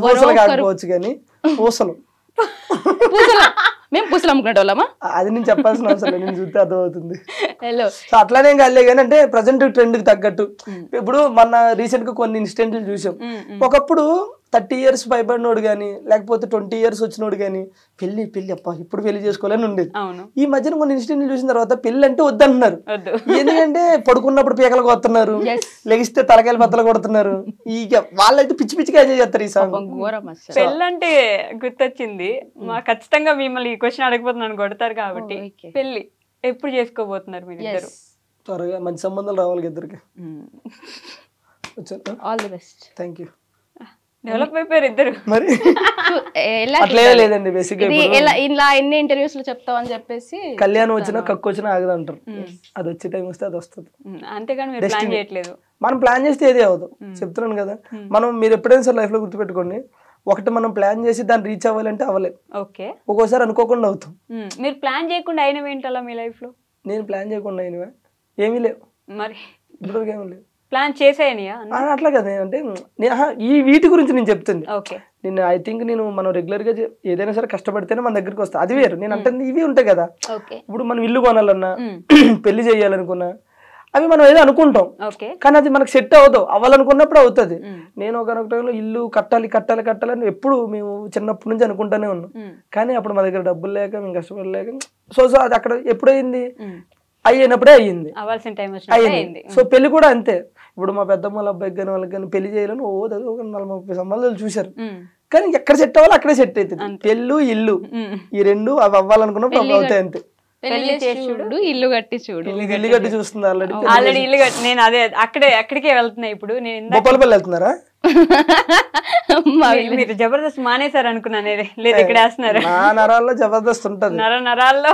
పూసలు కాకపోవచ్చు కానీ పూసలు మేము పూసలు అమ్ముకునే వాళ్ళమా? అది నేను చెప్పాల్సిన అవసరం లేదు, నేను చూస్తే అర్థమవుతుంది. హలో, సో అట్లానే కాలే కానీ అంటే ప్రజెంట్ ట్రెండ్ కి తగ్గట్టు ఇప్పుడు మన రీసెంట్ గా కొన్ని ఇన్సిడెంట్లు చూసాం. ఒకప్పుడు 30 years పైబడినోడు గానీ లేకపోతే 20 years వచ్చినోడు గానీ పెళ్లి అప్ప ఇప్పుడు పెళ్లి చేసుకోవాలని ఉండేది. ఈ మధ్యన కొన్ని ఇన్సిడెంట్లు చూసిన తర్వాత పెళ్లి అంటే వద్దంటున్నారు. ఎందుకంటే పడుకున్నప్పుడు పీకలు కొడుతున్నారు, లెగిస్తే తలకాయలు బద్దలు కొడుతున్నారు. ఇక వాళ్ళైతే పిచ్చి పిచ్చిగా ఎంజాయ్ చేస్తారు ఈ సాంగ్. పెళ్ళంటే గుర్తొచ్చింది, మా ఖచ్చితంగా మిమ్మల్ని ఈ క్వశ్చన్ అడగబోతున్నాను, కొడతారు కాబట్టి. పెళ్లి ఎప్పుడు చేసుకోబోతున్నారు మీరు ఇద్దరు? త్వరగా మంచి సంబంధాలు రావాలి ఇద్దరికి. All the best. Thank you. Develop అయిపోయారు ఇద్దరు మరి. అట్లే లేదండి, బేసిక్ గా ఇలా ఎన్ని ఇంటర్వ్యూస్ లో చెప్తావని చెప్పేసి కళ్యాణం వచ్చినా కక్కు వచ్చినా ఆగదు అంటారు. అది వచ్చే టైం వస్తే అది వస్తుంది. అంతేగాని మీరు ప్లాన్ చేయట్లేదు. మనం ప్లాన్ చేస్తే ఏది అవ్వదు, చెప్తున్నాను కదా. మనం మీరు ఎప్పుడైనా సార్ లైఫ్ లో గుర్తుపెట్టుకోండి, ఒకటి మనం ప్లాన్ చేసి దాన్ని రీచ్ అవ్వాలంటే అవ్వలేదు. ఓకే. ఒక్కోసారి అనుకోకుండా అవుతాం. మీరు ప్లాన్ చేయకుండా అయినవి ఏంటలా మీ లైఫ్ లో? నేను ప్లాన్ చేయకుండా అయినవా ఏమీ లేవు, మరి ఇప్పటివరకు ఏమీ లేవు. ప్లాన్ చేసేయనియా? అట్లా కదా, అంటే ఈ వీటి గురించి నేను చెప్తుంది. ఓకే. నేను ఐ థింక్ నేను మనం రెగ్యులర్ గా ఏదైనా సరే కష్టపడితేనే మన దగ్గరికి వస్తా, అది వేరు. నేను అంటే ఇవి ఉంటాయి కదా, ఇప్పుడు మనం ఇల్లు కొనాలన్నా పెళ్లి చేయాలనుకున్నా అవి మనం ఏదో అనుకుంటాం, కానీ అది మనకు సెట్ అవ్వదు. అవ్వాలనుకున్నప్పుడు అవుతుంది. నేను ఒక టైంలో ఇల్లు కట్టాలి కట్టాలి కట్టాలని ఎప్పుడు మేము చిన్నప్పటి నుంచి అనుకుంటానే ఉన్నాం, కానీ అప్పుడు మా దగ్గర డబ్బులు లేక మేము కష్టపడలేక సో అది అక్కడ ఎప్పుడైంది అయ్యినప్పుడే అయ్యింది. సో పెళ్లి కూడా అంతే. ఇప్పుడు మా పెద్దమ్మ అబ్బాయికి కానీ వాళ్ళకి కానీ పెళ్లి చేయాలని ఒక 40-30 సంబంధాలు చూశారు, కానీ ఎక్కడ సెట్ అవ్వాలి అక్కడే సెట్ అవుతుంది. పెళ్ళు ఇల్లు ఈ రెండు అవి అవ్వాలనుకున్నప్పుడు అవి అవుతాయి అంతే. చూడు ఇల్లు కట్టి చూడు, ఇల్లు కట్టి చూస్తుంది ఆల్రెడీ ఇల్లు కట్టి. నేను అదే అక్కడికే వెళ్తున్నా ఇప్పుడు. నేను బొప్పలపల్లి వెళ్తున్నారా? మీరు జబర్దస్త్ మానేశారు అనుకున్నాను, లేదు ఇక్కడ వేస్తున్నారు. నా నరాల్లో జబర్దస్త్ ఉంటది, నరాల్లో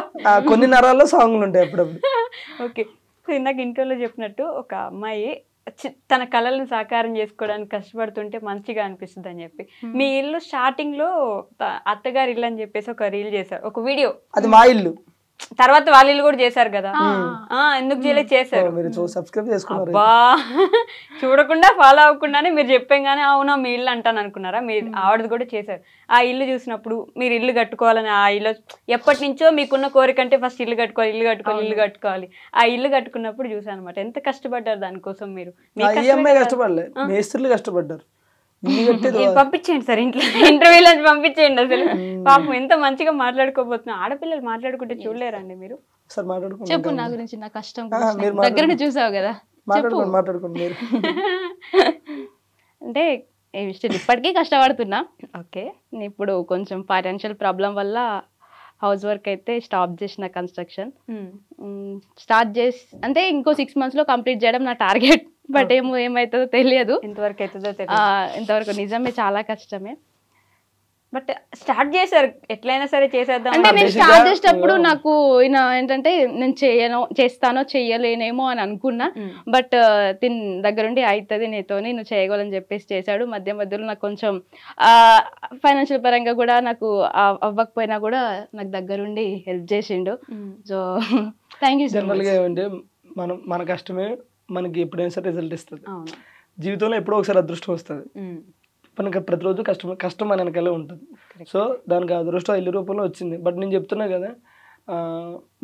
కొన్ని నరాల్లో సాంగ్లు ఉంటాయి అప్పుడప్పుడు. ఓకే. సో ఇందాక ఇంటర్వ్యూలో చెప్పినట్టు ఒక అమ్మాయి తన కళలను సాకారం చేసుకోవడానికి కష్టపడుతుంటే మంచిగా అనిపిస్తుంది అని చెప్పి, మీ ఇల్లు స్టార్టింగ్ లో అత్తగారి ఇల్లు అని చెప్పేసి ఒక రీల్ చేశారు, ఒక వీడియో. అది మా ఇల్లు. తర్వాత వాళ్ళ ఇల్లు కూడా చేశారు కదా, ఎందుకు చేయలేదు? చేశారు. చూడకుండా ఫాలో అవ్వకుండానే మీరు చెప్పాగానే అవునా మీ ఇల్లు అంటాను అనుకున్నారా? మీరు ఆవిడది కూడా చేశారు. ఆ ఇల్లు చూసినప్పుడు మీరు ఇల్లు కట్టుకోవాలని, ఆ ఇల్లు ఎప్పటి నుంచో మీకున్న కోరిక అంటే ఫస్ట్ ఇల్లు కట్టుకోవాలి ఇల్లు కట్టుకోవాలి ఇల్లు కట్టుకోవాలి. ఆ ఇల్లు కట్టుకున్నప్పుడు చూసాను అనమాట. ఎంత కష్టపడ్డారు దానికోసం మీరు. కష్టపడలేదు, మేస్త్రులు కష్టపడ్డారు. పంపించేయండి సార్ ఇంట్లో, ఇంటర్వ్యూలో పంపించేయండి. అసలు పాపం ఎంత మంచిగా మాట్లాడుకోబోతున్నా. ఆడపిల్లలు మాట్లాడుకుంటే చూడలేరండి మీరు? చెప్పు నా గురించి, నా కష్టం దగ్గర చూసావు కదా. అంటే ఇప్పటికీ కష్టపడుతున్నా. ఓకే. ఇప్పుడు కొంచెం ఫైనాన్షియల్ ప్రాబ్లం వల్ల హౌస్ వర్క్ అయితే స్టాప్ చేసిన, కన్స్ట్రక్షన్ స్టార్ట్ చేసి అంటే ఇంకో 6 months లో కంప్లీట్ చేయడం నా టార్గెట్. బట్ ఏమవుతుందో తెలియదు, ఎంతవరకు అవుతుందో ఇంతవరకు నిజమే చాలా కష్టమే. బట్ స్టార్ట్ చేశారు, ఎట్లయినా సరే చేసేద్దాం అంటే. నేను స్టార్ట్ చేసేటప్పుడు నాకు ఏంటంటే నేను చేస్తానో చెయ్యలేనేమో అని అనుకున్నా. బట్ తిన్ దగ్గరుండి అవుతుంది నీతోని, నువ్వు చేయగలని చెప్పేసి చేశాడు. మధ్యలో నాకు కొంచెం ఫైనాన్షియల్ పరంగా కూడా నాకు అవ్వకపోయినా కూడా నాకు దగ్గరుండి హెల్ప్ చేసిండు. So thank you. జనరల్గా ఏమంటే మన కష్టమే మనకి ఎప్పుడైనా సరే రిజల్ట్ ఇస్తుంది. జీవితంలో ఎప్పుడో ఒకసారి అదృష్టం వస్తుంది. మనకి ప్రతిరోజు కష్టం మన వెనకాలే ఉంటుంది. సో దానికి అదృష్టం ఇల్లు రూపంలో వచ్చింది. బట్ నేను చెప్తున్నా కదా,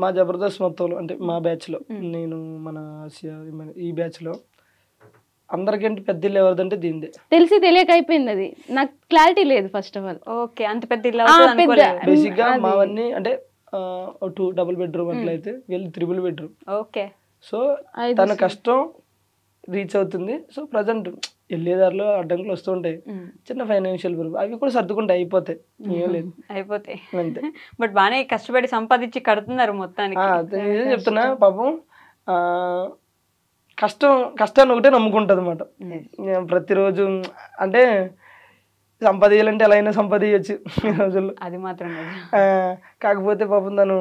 మా జబర్దస్త్ మొత్తంలో అంటే మా బ్యాచ్లో నేను మన ఆసియా ఈ బ్యాచ్లో అందరికంటే పెద్ద ఇల్లు ఎవరిదంటే దీనిదే. తెలిసి తెలియక అయిపోయింది అది, నాకు క్లారిటీ లేదు ఫస్ట్ ఆఫ్ ఆల్. ఓకే, అంత పెద్ద ఇల్లు అవుతుంది అనుకోలేదు. బేసిక్ గా మావన్నీ అంటే 2 డబుల్ బెడ్రూమ్ అట్లయితే వీళ్ళు 3 బెడ్రూమ్. ఓకే, సో తన కష్టం రీచ్ అవుతుంది. సో ప్రజెంట్ వెళ్ళేదారిలో అడ్డంకులు వస్తూ ఉంటాయి, చిన్న ఫైనాన్షియల్ ప్రాబ్లం, అవి కూడా సర్దుకుంటే అయిపోతాయి, ఏం లేదు అయిపోతాయి అంతే. బట్ బాగానే కష్టపడి సంపాదించి కడుతున్నారు మొత్తానికి. నిజం చెప్తున్నా, పాపం కష్టాన్ని ఒకటే నమ్ముకుంటుంది అనమాట. ప్రతిరోజు అంటే సంపాదించాలంటే ఎలా అయినా సంపాదించచ్చు ఈ రోజుల్లో, అది మాత్రం. కాకపోతే పాపం తను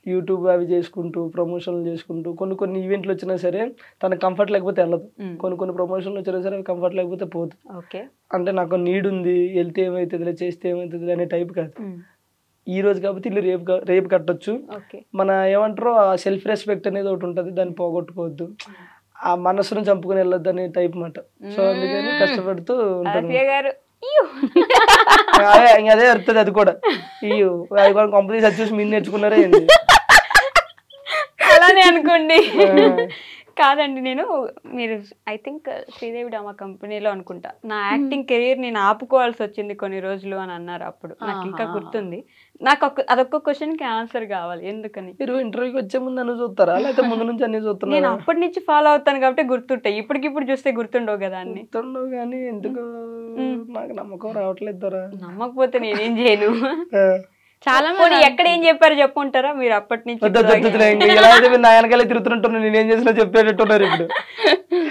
యూట్యూబ్ అవి చేసుకుంటూ ప్రమోషన్లు చేసుకుంటూ కొన్ని ఈవెంట్లు వచ్చినా సరే తన కంఫర్ట్ లేకపోతే వెళ్ళదు, కొన్ని ప్రమోషన్లు వచ్చినా సరే కంఫర్ట్ లేకపోతే పోదు. ఓకే, అంటే నాకు నీడ్ ఉంది, వెళ్తే ఏమవుతుంది చేస్తే ఏమవుతుంది అనే టైప్ కాదు. ఈ రోజు కాబట్టి ఇల్లు రేపు కట్టొచ్చు, మన ఏమంటారో ఆ సెల్ఫ్ రెస్పెక్ట్ అనేది ఒకటి ఉంటుంది, దాన్ని పోగొట్టుకోవద్దు, ఆ మనసును చంపుకొని వెళ్ళొద్దు అనే టైప్ మాట. సో అందుకని కష్టపడుతూ ఉంటాను. అదే వస్తుంది అది కూడా. అది కూడా కంపెనీ చూసి మీరు నేర్చుకున్నారా ఏంటి? అలానే అనుకోండి. కాదండి, నేను మీరు ఐ థింక్ శ్రీదేవి డ్రామా కంపెనీలో అనుకుంటా నా యాక్టింగ్ కెరీర్ నేను ఆపుకోవాల్సి వచ్చింది కొన్ని రోజులు అని అన్నారు. అప్పుడు నాకు ఇంకా గుర్తుంది. నాకు అదొక్క క్వశ్చన్ కి ఆన్సర్ కావాలి, ఎందుకని? మీరు ఇంటర్వ్యూకి వచ్చే ముందు అన్ని చూస్తారా లేకపోతే ముందు నుంచి అన్ని చూస్తున్నా? నేను అప్పటి నుంచి ఫాలో అవుతాను కాబట్టి గుర్తుంటాయి, ఇప్పటికిప్పుడు చూస్తే గుర్తుండవు కదా అన్ని. గుర్తుండవు కానీ ఎందుకు నాకు నమ్మకం రావట్లేదు. నమ్మకపోతే నేనేం చేయను. చాలా మంది ఎక్కడ ఏం చెప్పారు చెప్పుంటారా మీరు అప్పటి నుంచి? నా వెనకాలే తిరుగుతుంటున్నా, నేనేం చేసినా చెప్పేటట్టున్నారు. ఇప్పుడు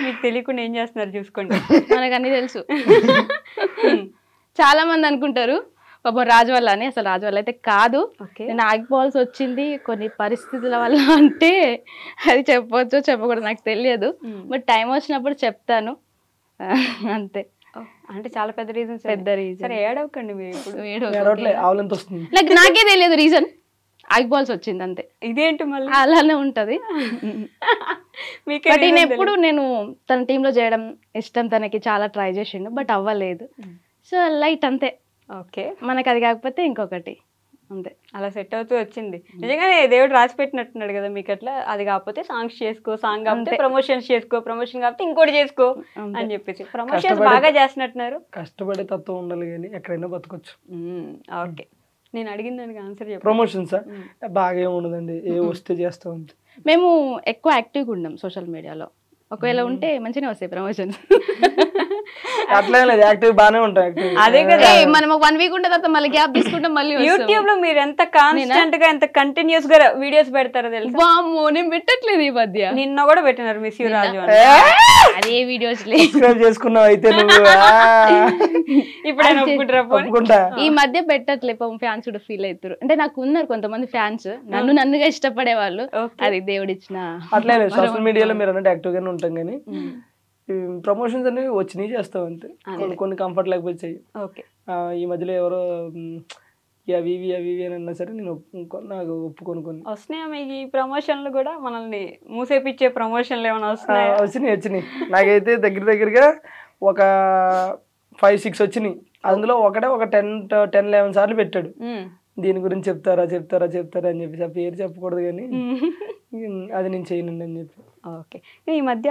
మీకు తెలియకుండా ఏం చేస్తున్నారు చూసుకోండి, మనకు అన్ని తెలుసు. చాలా మంది అనుకుంటారు పాపం రాజు వల్ల అని, అసలు రాజు వల్ల అయితే కాదు. నేను ఆగిపోవాల్సి వచ్చింది కొన్ని పరిస్థితుల వల్ల, అంటే అది చెప్పవచ్చు చెప్పకూడదు నాకు తెలియదు, బట్ టైం వచ్చినప్పుడు చెప్తాను అంతే. అంటే చాలా పెద్ద రీజన్. సరే ఏడవకండి మీరు ఇప్పుడు. నాకే తెలియదు రీజన్, ఆగిపోవాల్సి వచ్చింది అంతే. ఇదేంటి మళ్ళీ అలానే ఉంటది. బట్ ఎప్పుడు నేను తన టీంలో చేయడం ఇష్టం, తనకి చాలా ట్రై చేసిండు బట్ అవ్వలేదు. సో లైట్ అంతే. ఓకే, మనకి అది కాకపోతే ఇంకొకటి అంతే, అలా సెట్ అవుతూ వచ్చింది. నిజంగానే దేవుడు రాసి పెట్టినట్టున్నాడు కదా మీకు. అట్లా అది కాకపోతే సాంగ్స్ చేసుకో, సాంగ్ కాకపోతే ప్రమోషన్స్ చేసుకో, ప్రమోషన్ కాకపోతే ఇంకోటి చేసుకో అని చెప్పేసి ప్రమోషన్స్ బాగా చేసినట్టున్నారు. కష్టపడే తత్వం ఉండాలి కానీ ఎక్కడైనా బతకొచ్చు. ఓకే, నేను అడిగిన దానికి ఆన్సర్ చెప్పు. ప్రమోషన్స్ బాగా ఏముండదండి, ఏ వస్తే చేస్తాం. మేము ఎక్కువ యాక్టివ్గా ఉన్నాం సోషల్ మీడియాలో, ఒకవేళ ఉంటే మంచిగా వస్తాయి ప్రమోషన్స్. అట్లా లేదు, యాక్టివ్ బాగానే ఉంటాం. అదే కదా, మనం 1 వీక్ ఉంటే తర్వాత మళ్ళీ గ్యాప్ తీసుకుంటాం. మళ్ళీ యూట్యూబ్ లో మీరు ఎంత కాన్స్టెంట్ గా ఎంత కంటిన్యూస్ గా వీడియోస్ పెడతారో తెలుసా? వామ్మో, నేను పెట్టట్లేదు ఈ మధ్య. నిన్న కూడా పెట్టినారు మిస్ యూ రాజు అని. అదే వీడియోస్ చేసుకున్నావు అయితే నువ్వు. ఇప్పుడు ఈ మధ్య పెట్టట్లే, ఫ్యాన్స్ కూడా ఫీల్ అవుతారు. అంటే నాకు ఉన్నారు కొంతమంది ఫ్యాన్స్, నన్నుగా ఇష్టపడే వాళ్ళు, అది దేవుడిచ్చిన. అట్లే సోషల్ మీడియాలో మీరు అన్నట్టు యాక్టివ్ గానే ఉంటాం కానీ ప్రమోషన్స్ అనేవి వచ్చినాయి చేస్తాం అంతే. కొన్ని కంఫర్ట్ లేకపోతే చెయ్యి. ఈ మధ్యలో ఎవరో అవి ఇవి అని అన్నా సరే నేను నాకు ఒప్పుకొని వస్తున్నాయా మీకు ఈ ప్రమోషన్లు కూడా? మనల్ని మూసేపిచ్చే ప్రమోషన్లు ఏమైనా వస్తున్నాయా? వచ్చినాయి. నాకైతే దగ్గరగా ఒక 5-6 వచ్చినాయి. అందులో ఒక 10-11 సార్లు పెట్టాడు, దీని గురించి చెప్తారా అని చెప్పేసి. ఆ పేరు చెప్పకూడదు కానీ అది నేను చేయనండి అని చెప్పి. ఓకే, ఈ మధ్య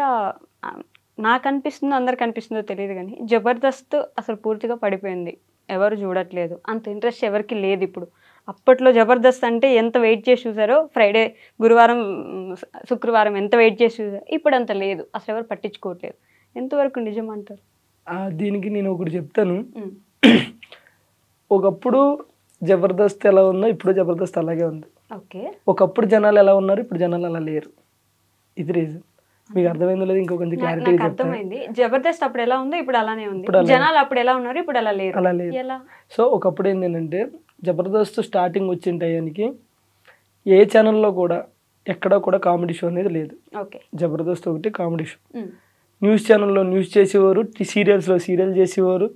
నాకు అనిపిస్తుందో అందరికి అనిపిస్తుందో తెలియదు కానీ జబర్దస్త్ అసలు పూర్తిగా పడిపోయింది, ఎవరు చూడట్లేదు, అంత ఇంట్రెస్ట్ ఎవరికి లేదు ఇప్పుడు. అప్పట్లో జబర్దస్త్ అంటే ఎంత వెయిట్ చేసి చూసారో, ఫ్రైడే, గురువారం, శుక్రవారం ఎంత వెయిట్ చేసి చూసారో, ఇప్పుడు అంత లేదు, అసలు ఎవరు పట్టించుకోవట్లేదు. ఎంతవరకు నిజం అంటారు? దీనికి నేను ఒకటి చెప్తాను. ఒకప్పుడు జబర్దస్త్ ఎలా ఉందో ఇప్పుడు జబర్దస్త్ అలాగే ఉంది. ఓకే, ఒకప్పుడు జనాలు ఎలా ఉన్నారు, ఇప్పుడు జనాలు అలా లేరు. ఇది రీజన్. మీకు అర్థమైందో లేదు, ఇంకో కొంచెం క్లారిటీ అర్థమైంది. జబర్దస్త్ అప్పుడు ఎలా ఉందో ఇప్పుడు అలానే ఉంది, జనాలు అప్పుడు ఎలా ఉన్నారు ఇప్పుడు అలా లేరు. సో ఒకప్పుడు ఏంటంటే జబర్దస్త్ స్టార్టింగ్ వచ్చిన టయానికి ఏ ఛానల్లో కూడా ఎక్కడా కూడా కామెడీ షో అనేది లేదు. జబర్దస్త్ ఒకటి కామెడీ షో. న్యూస్ ఛానల్లో న్యూస్ చేసేవారు, సీరియల్స్లో సీరియల్ చేసేవారు,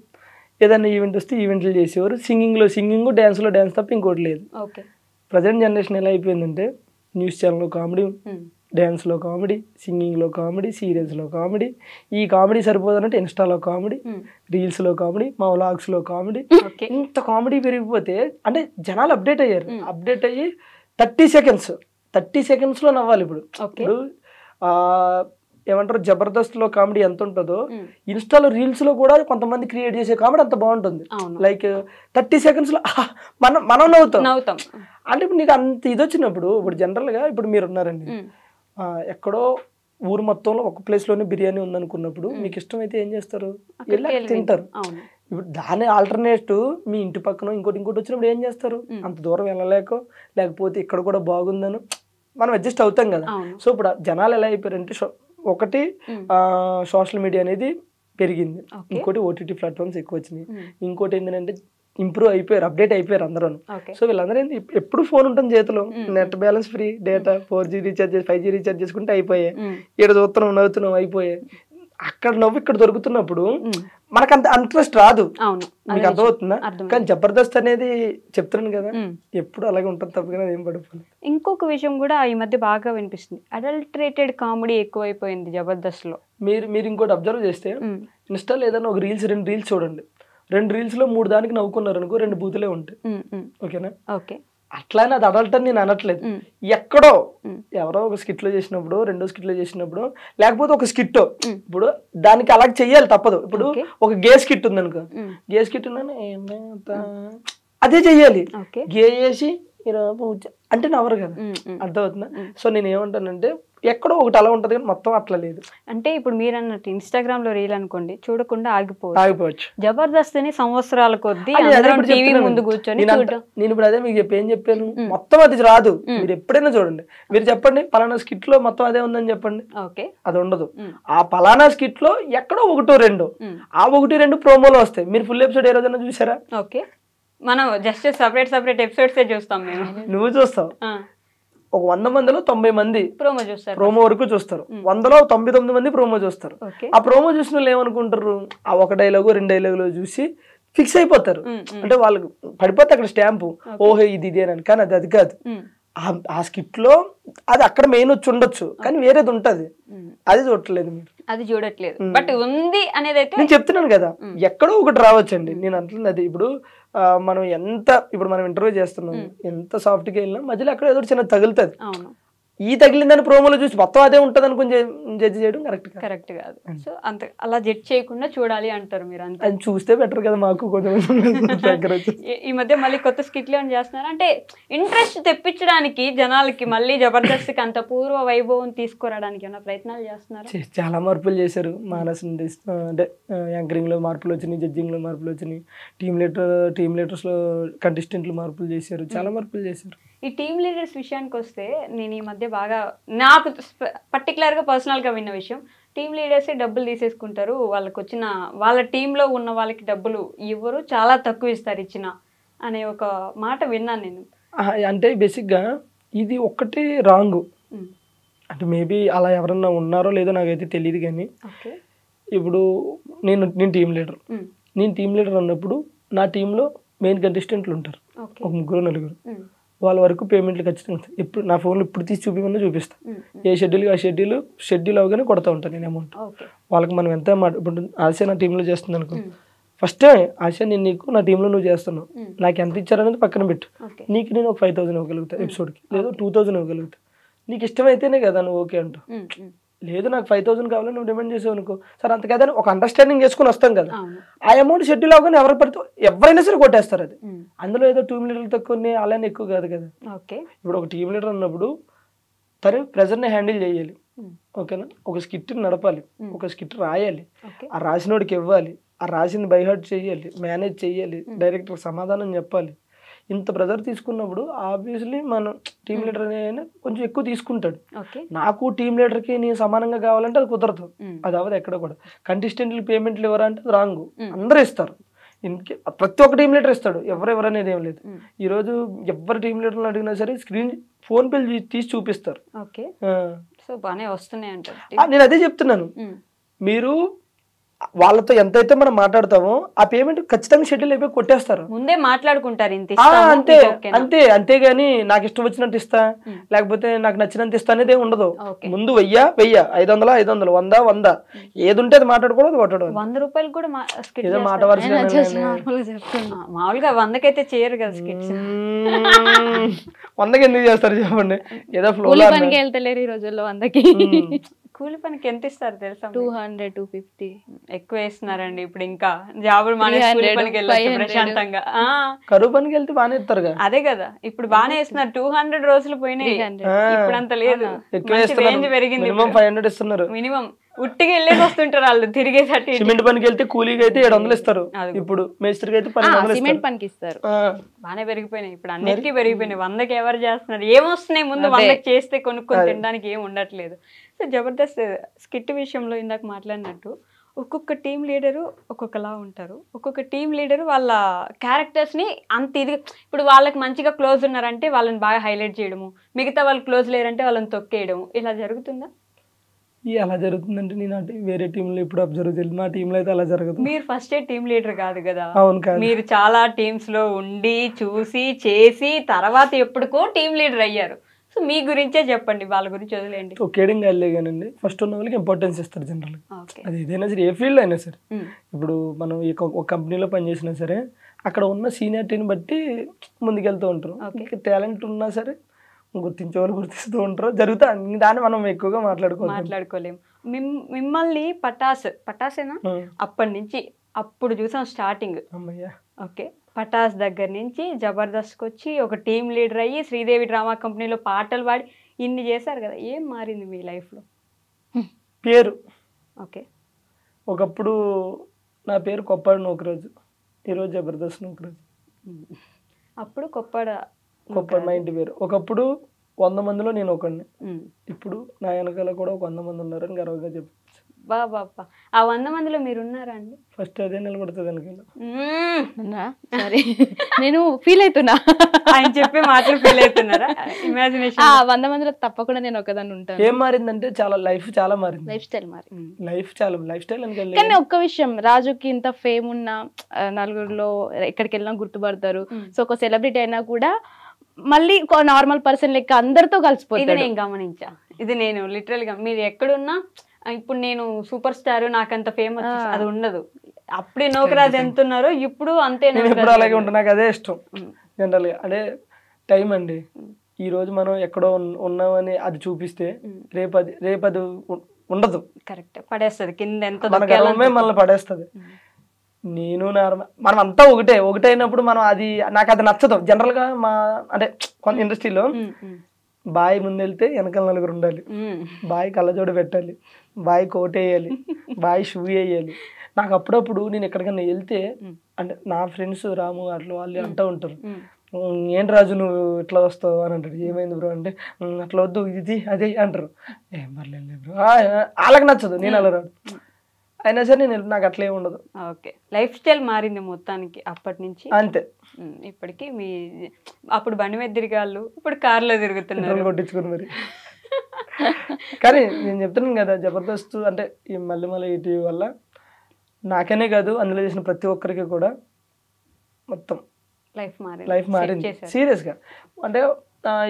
ఏదైనా ఈవెంట్ వస్తే ఈవెంట్లు చేసేవారు, సింగింగ్లో సింగింగ్, డ్యాన్స్లో డ్యాన్స్ తప్ప ఇంకోటి లేదు. ప్రజెంట్ జనరేషన్ ఎలా అయిపోయిందంటే న్యూస్ ఛానల్లో కామెడీ, డ్యాన్స్లో కామెడీ, సింగింగ్లో కామెడీ, సీరియల్స్లో కామెడీ. ఈ కామెడీ సరిపోదన్నట్టు ఇన్స్టాలో కామెడీ, రీల్స్లో కామెడీ, మా వ్లాగ్స్లో కామెడీ. ఇంత కామెడీ పెరిగిపోతే అంటే జనాలు అప్డేట్ అయ్యారు. అప్డేట్ అయ్యి 30 సెకండ్స్లో నవ్వాలి. ఇప్పుడు ఓకే. ఇప్పుడు ఏమంటారు, జబర్దస్త్లో కామెడీ ఎంత ఉంటుందో ఇన్స్టాలో రీల్స్లో కూడా కొంతమంది క్రియేట్ చేసే కామెడీ అంత బాగుంటుంది. లైక్ 30 సెకండ్స్లో మనం నవ్వుతాం. అంటే ఇప్పుడు నీకు అంత ఇది వచ్చినప్పుడు, ఇప్పుడు జనరల్గా ఇప్పుడు మీరు ఉన్నారండి, ఎక్కడో ఊరు మొత్తంలో ఒక ప్లేస్లోనే బిర్యానీ ఉందనుకున్నప్పుడు మీకు ఇష్టమైతే ఏం చేస్తారు, వెళ్ళి తింటారు. ఇప్పుడు దాని ఆల్టర్నేటివ్ మీ ఇంటి పక్కన ఇంకోటి వచ్చినప్పుడు ఏం చేస్తారు, అంత దూరం వెళ్ళలేకో లేకపోతే ఇక్కడ కూడా బాగుందను మనం అడ్జస్ట్ అవుతాం కదా. సో ఇప్పుడు జనాలు ఎలా అయిపోయారంటే, ఒకటి సోషల్ మీడియా అనేది పెరిగింది, ఇంకోటి ఓటీటీ ప్లాట్ఫామ్స్ ఎక్కువ వచ్చినాయి, ఇంకోటి ఏంటంటే ఇంప్రూవ్ అయిపోయారు, అప్డేట్ అయిపోయారు అందరూ. సో వీళ్ళందరూ ఎప్పుడు ఫోన్ ఉంటుంది చేతిలో, net balance free, data 4G recharge 5G recharge చేసుకుంటే అయిపోయాయి, ఇక్కడ చూస్తున్నాం నవ్వుతున్నాం అయిపోయాయి. అక్కడ నవ్వు ఇక్కడ దొరుకుతున్నప్పుడు మనకు అంత ఇంట్రెస్ట్ రాదు. మీకు అర్థమవుతుందా? కానీ జబర్దస్త్ అనేది చెప్తున్నాను కదా, ఎప్పుడు అలాగే ఉంటుంది తప్ప ఏం పడిపోయింది. ఇంకొక విషయం కూడా ఈ మధ్య బాగా వినిపిస్తుంది, అడల్టరేటెడ్ కామెడీ ఎక్కువైపోయింది జబర్దస్త్ లో. మీరు ఇంకోటి అబ్జర్వ్ చేస్తే, ఇన్స్టాలో ఏదైనా ఒక రెండు రీల్స్ చూడండి, 2 రీల్స్లో 3 దానికి నవ్వుకున్నారు అనుకో, 2 బూతులే ఉంటాయి. ఓకేనా? ఓకే. అట్లానే అది అడల్ట్ అని నేను అనట్లేదు. ఎక్కడో ఎవరో ఒక స్కిట్లో చేసినప్పుడు, రెండో స్కిట్లో చేసినప్పుడు, లేకపోతే ఒక స్కిట్ ఇప్పుడు దానికి అలా చెయ్యాలి తప్పదు. ఇప్పుడు ఒక గే స్కిట్ ఉంది అనుకో, గే స్కిట్ అదే చెయ్యాలి. గే చేసి అంటే నవ్వరు కదా, అర్థమవుతుందా? సో నేను ఏమంటానంటే, ఎక్కడో ఒకటి అలా ఉంటది కానీ మొత్తం అట్లా లేదు. అంటే ఇప్పుడు మీరు అన్నట్టు ఇన్స్టాగ్రామ్ లో రీల్ అనుకోండి, చూడకుండా ఆగిపోవచ్చు. జబర్దస్త్ ని సంవత్సరాల కొద్దీ టీవీ ముందు కూర్చొని నేను ఇప్పుడు అదే మీకు ఏం చెప్పాను, మొత్తం అది రాదు. మీరు ఎప్పుడైనా చూడండి, మీరు చెప్పండి పలానా స్కిట్ లో మొత్తం అదే ఉందని చెప్పండి, అది ఉండదు. ఆ పలానా స్కిట్ లో ఎక్కడో 1-2 ఆ 1-2 ప్రోమోలో వస్తాయి. మీరు ఫుల్ ఎపిసోడ్ ఏ రోజైనా చూసారా? ఓకే, మనం జస్ట్ సపరేట్ ఎపిసోడ్స్ చూస్తాం. మేము నువ్వు చూస్తావు, ఒక 100 మందిలో 90 మంది ప్రోమో వరకు చూస్తారు, 100లో 99 మంది ప్రోమో చూస్తారు. ఆ ప్రోమో చూసిన వాళ్ళు ఏమనుకుంటారు, ఆ 1 డైలాగు 2 డైలాగులు చూసి ఫిక్స్ అయిపోతారు. అంటే వాళ్ళకి పడిపోతే అక్కడ స్టాంపు, ఓహో ఇది ఇదేనని. కానీ అది కాదు. ఆ స్కిట్ లో అది అక్కడ మెయిన్ వచ్చి ఉండొచ్చు, కానీ వేరేది ఉంటది, అది చూడట్లేదు మీరు, అది చూడట్లేదు. బట్ ఉంది అనేది అయితే నేను చెప్తున్నాను కదా, ఎక్కడో ఒకటి రావచ్చండి. నేను అంటున్నది అది, ఇప్పుడు మనం ఇప్పుడు మనం ఇంటర్వ్యూ చేస్తున్నాం, ఎంత సాఫ్ట్గా వెళ్ళినా మధ్యలో అక్కడ ఏదో చిన్న తగులుతుంది. ఈ తగిలిందని ప్రోమోలో చూసి మొత్తం అదే ఉంటుంది అనుకుని జడ్జి చేయడం కరెక్ట్ కాదు. సో అంత అలా జడ్జ్ చేయకుండా చూడాలి అంటారు మీరు. అంతే, అది చూస్తే బెటర్ కదా మాకు కొంచెం. ఈ మధ్య మళ్ళీ కొత్త స్కిట్లు ఏమైనా చేస్తున్నారు అంటే ఇంట్రెస్ట్ తెప్పించడానికి జనాలకి, మళ్ళీ జబర్దస్త్కి అంత పూర్వ వైభవం తీసుకురావడానికి ఏమైనా ప్రయత్నాలు చేస్తున్నారు? చాలా మార్పులు చేశారు. మానస్ అంటే యాంకరింగ్ లో మార్పులు వచ్చినాయి, జడ్జింగ్ లో మార్పులు వచ్చినాయి, టీమ్ లీడర్స్ లో కంటెస్టెంట్లు మార్పులు చేశారు, చాలా మార్పులు చేశారు. ఈ టీమ్ లీడర్స్ విషయానికి వస్తే, నేను ఈ మధ్య బాగా నాకు పర్టికులర్గా పర్సనల్గా విన్న విషయం, టీమ్ లీడర్సే డబ్బులు తీసేసుకుంటారు, వాళ్ళ టీంలో ఉన్న వాళ్ళకి డబ్బులు ఇవ్వరు, చాలా తక్కువ ఇస్తారు ఇచ్చిన అనే ఒక మాట విన్నాను నేను. అంటే బేసిక్గా ఇది ఒక్కటి రాంగ్. అంటే మేబీ అలా ఎవరన్నా ఉన్నారో లేదో నాకైతే తెలియదు. కానీ ఇప్పుడు నేను టీమ్ లీడర్ అన్నప్పుడు నా టీంలో మెయిన్ కంటెస్టెంట్లు ఉంటారు, ఒక 3-4. వాళ్ళ వరకు పేమెంట్లు ఖచ్చితంగా ఇప్పుడు నా ఫోన్లో ఇప్పుడు తీసి చూపిమన్నా చూపిస్తాను. ఏ షెడ్యూల్ ఆ షెడ్యూల్ అవగానే కొడతా ఉంటాను నేను అమౌంట్. వాళ్ళకి మనం ఎంత ఇప్పుడు ఆశ నా టీంలో చేస్తుంది అనుకో, ఫస్ట్ ఆశ నేను నీకు నా టీంలో నువ్వు చేస్తున్నావు, నాకు ఎంత ఇచ్చారనేది పక్కన పెట్టు. నీకు నేను ఒక 5,000 ఇవ్వగలుగుతా ఎపిసోడ్కి, లేదు 2,000 ఇవ్వగలుగుతా. నీకు ఇష్టమైతేనే కదా నువ్వు ఓకే అంటావు. లేదు నాకు 5,000 కావాలని నువ్వు డిమాండ్ చేసావు అనుకో, సరే అంత కదా ఒక అండర్స్టాండింగ్ చేసుకుని వస్తాం కదా. ఆ అమౌంట్ షెడ్యూల్ అవగానే ఎవరైనా సరే కొట్టేస్తారు. అది అందులో ఏదో టీమ్ లీడర్ తక్కువ అలానే ఎక్కువ కాదు కదా. ఇప్పుడు ఒక టీమ్ లీడర్ అన్నప్పుడు తను ప్రెజర్ని హ్యాండిల్ చేయాలి, ఓకేనా. ఒక స్కిట్ని నడపాలి, ఒక స్కిట్ రాయాలి, ఆ రాసినోడికి ఇవ్వాలి, ఆ రాసింది బైహార్ట్ చేయాలి, మేనేజ్ చేయాలి, డైరెక్టర్ సమాధానం చెప్పాలి. ఇంత ప్రెజర్ తీసుకున్నప్పుడు ఆబ్వియస్లీ మనం టీమ్ లీడర్ అనే కొంచెం ఎక్కువ తీసుకుంటాడు. నాకు టీమ్ లీడర్కి నేను సమానంగా కావాలంటే అది కుదరదు, అది అవ్వదు ఎక్కడ కూడా. కంటెస్టెంట్లు పేమెంట్లు ఎవరంటే అది రాంగ్, అందరూ ఇస్తారు. ప్రతి ఒక్క టీమ్ లీడర్ ఇస్తాడు, ఎవరెవరు అనేది ఏం లేదు. ఈరోజు ఎవరు టీమ్ లీడర్ని అడిగినా సరే ఫోన్ పేలు తీసి చూపిస్తారు. నేను అదే చెప్తున్నాను, మీరు వాళ్ళతో ఎంతైతే మనం మాట్లాడతామో ఆ పేమెంట్ ఖచ్చితంగా షెడ్యూల్ అయిపోయి కొట్టేస్తారు. ముందే మాట్లాడుకుంటారు ఇంత అంతే అంతే అంతేగాని నాకు ఇష్టం వచ్చినట్టు ఇస్తా లేకపోతే నాకు నచ్చినంత ఇస్తా అనేది ఉండదు. ముందు 1000 500 500 100 100 ఏది ఉంటే అది మాట్లాడుకోవడం కొట్టడం. 100 రూపాయలు కూడా ఏదో మాట వరుసగా మామూలుగా 100కైతే చేయరు కదా స్కిట్స్. 100కి ఎందుకు చేస్తారు చెప్పండి? ఏదో ఫ్లో పనికి వెళ్తలేరు ఈ రోజుల్లో 100కి. కూలి పనికి ఎంత ఇస్తారు తెలుసా? 200 250 ఎక్కువ వేస్తున్నారండి ఇప్పుడు. ఇంకా జాబులు మానేసి కూలి పనికి వెళ్ళొచ్చు ప్రశాంతంగా. కరువు పనికి వెళ్తే బాగానే ఇస్తారు. అదే కదా ఇప్పుడు బాగానే ఇస్తున్నారు. 200 రోజులు పోయినాయి, ఇప్పుడు అంత లేదు. రేంజ్ పెరిగింది, 500 ఇస్తున్నారు మినిమం. ఉట్టిగా వెళ్ళేసి వస్తుంటారు వాళ్ళు తిరిగేసరికి. సిమెంట్ పనికి వెళ్తే కూలీకి అయితే 700 ఇస్తారు, ఇప్పుడు మేస్త్రికి అయితే 1200 సిమెంట్ పనికి ఇస్తారు. బాగానే పెరిగిపోయినాయి ఇప్పుడు, అన్నిటికీ పెరిగిపోయినాయి. 100కి ఎవరు చేస్తున్నారు? ఏమొస్తున్నాయి ముందు? 100కి చేస్తే కొనుక్కొని తినడానికి ఏం ఉండట్లేదు. సో జబర్దస్త్ స్కిట్ విషయంలో ఇందాక మాట్లాడినట్టు ఒక్కొక్క టీం లీడరు ఒక్కొక్కలా ఉంటారు. ఒక్కొక్క టీం లీడరు వాళ్ళ క్యారెక్టర్స్ని అంత ఇది, ఇప్పుడు వాళ్ళకి మంచిగా క్లోజ్ ఉన్నారంటే వాళ్ళని బాగా హైలైట్ చేయడము, మిగతా వాళ్ళు క్లోజ్ లేరంటే వాళ్ళని తొక్కేయడము, ఇలా జరుగుతుందా? అలా జరుగుతుందంటే నేను వేరే టీంలో ఇప్పుడు అబ్జర్వ్ చేయలేదు. మా టీంలో అయితే అలా జరగదు. మీరు ఫస్ట్ టీం లీడర్ కాదు కదా? అవును కాదు. మీరు చాలా టీమ్స్ లో ఉండి చూసి చేసి తర్వాత ఎప్పటికో టీం లీడర్ అయ్యారు. సో మీ గురించే చెప్పండి, వాళ్ళ గురించి వదిలేండి. ఒకేడం కాదులే కానండి, ఫస్ట్ ఉన్న వాళ్ళకి ఇంపార్టెన్స్ ఇస్తారు జనరల్. అది ఏదైనా సరే, ఏ ఫీల్డ్ అయినా సరే. ఇప్పుడు మనం ఒక కంపెనీలో పనిచేసినా సరే అక్కడ ఉన్న సీనియారిటీని బట్టి ముందుకెళ్తూ ఉంటారు. టాలెంట్ ఉన్నా సరే గుర్తించే వాళ్ళు గుర్తిస్తూ ఉంటారు, జరుగుతా. దాన్ని మనం ఎక్కువగా మాట్లాడుకోలేము. మిమ్మల్ని పటాసేనా అప్పటి నుంచి అప్పుడు చూసాం స్టార్టింగ్. ఓకే, పటాస్ దగ్గర నుంచి జబర్దస్త్కి వచ్చి ఒక టీం లీడర్ అయ్యి శ్రీదేవి డ్రామా కంపెనీలో పాటలు పాడి ఇన్ని చేశారు కదా. ఏం మారింది మీ లైఫ్లో? పేరు. ఓకే, ఒకప్పుడు నా పేరు కొప్పాడు నోకరాజు, ఈరోజు జబర్దస్త్ నోకరాజు. అప్పుడు కొప్పాడు మా ఇంటి పేరు. ఒకప్పుడు 100 మందిలో నేను ఒకడిని, ఇప్పుడు నా వెనకాల కూడా ఒక 100 మంది ఉన్నారని గర్వంగా చెప్పచ్చు. బాబా, ఆ 100 మందిలో మీరు ఉన్నారా అండి? ఫస్ట్ అదే నిలబడుతుంది వెనకాల. సరే, నేను ఫీల్ అవుతున్నా, ఆయన చెప్పే మాటలు ఫీల్ అవుతున్నారా? ఇమాజినేషన్ 100 మందిలో తప్పకుండా నేను ఒకదాన్ని ఉంటాను. ఏం మారిందంటే లైఫ్ చాలా మారింది. లైఫ్ స్టైల్ మారింది. లైఫ్ స్టైల్ అని. కానీ ఒక్క విషయం, రాజుకి ఇంత ఫేమ్ ఉన్న నలుగురిలో ఎక్కడికి వెళ్ళినా గుర్తుపడతారు. సో ఒక సెలబ్రిటీ అయినా కూడా మళ్ళీ నార్మల్ పర్సన్ లెక్క అందరితో కలిసిపోతుంది. ఇది నేను గమనించా. ఇది నేను లిటరల్ గా, మీరు ఎక్కడున్నా ఇప్పుడు నేను సూపర్ స్టార్ నాకంత ఫేమస్ అది ఉండదు. అప్పుడే నోకరాజు ఎంత ఉన్నారో ఇప్పుడు అంతే. నేను ఇప్పుడు అలాగే ఉంటాను, నాకు అదే ఇష్టం జనరల్ గా. అదే టైం అండి. ఈ రోజు మనం ఎక్కడో ఉన్నామని అది చూపిస్తే రేపు అది ఉండదు. కరెక్ట్, పడేస్తుంది కింద. ఎంత మనల్ని పడేస్తుంది. నేను మనం అంతా ఒకటే అయినప్పుడు మనం అది నాకు అది నచ్చదు జనరల్ గా. అంటే కొంత ఇండస్ట్రీలో బాయ్ ముందెళ్తే వెనకాల నలుగురు ఉండాలి, బాయ్ కళ్ళజోడు పెట్టాలి, బాయ్ కోట్ వేయాలి, బాయ్ షూ వేయాలి. నాకు అప్పుడప్పుడు నేను ఎక్కడికన్నా వెళ్తే అంటే నా ఫ్రెండ్స్ రాము అట్లా వాళ్ళు అంటూ ఉంటారు, ఏంటి రాజు నువ్వు ఇట్లా వస్తావు అని అంటాడు. ఏమైంది బ్రో అంటే అట్లా వద్దు ఇది అదే అంటారు. ఏం పర్లేదు బ్రో, వాళ్ళకి నచ్చదు, నేను అలా రాదు. అయినా సరే నాకు అట్లా ఏమి ఉండదు. ఓకే, లైఫ్ స్టైల్ మారింది మొత్తానికి అప్పటి నుంచి అంతే. ఇప్పటికి మీ అప్పుడు బండి మీద తిరిగాళ్ళు, ఇప్పుడు కార్లో తిరుగుతున్నారు కొట్టించుకుని మరి. కానీ నేను చెప్తున్నాను కదా, జబర్దస్త్ అంటే ఈ మల్లెమల ఈటీవీ వల్ల నాకనే కాదు అందులో చేసిన ప్రతి ఒక్కరికి కూడా మొత్తం లైఫ్ మారింది సీరియస్గా. అంటే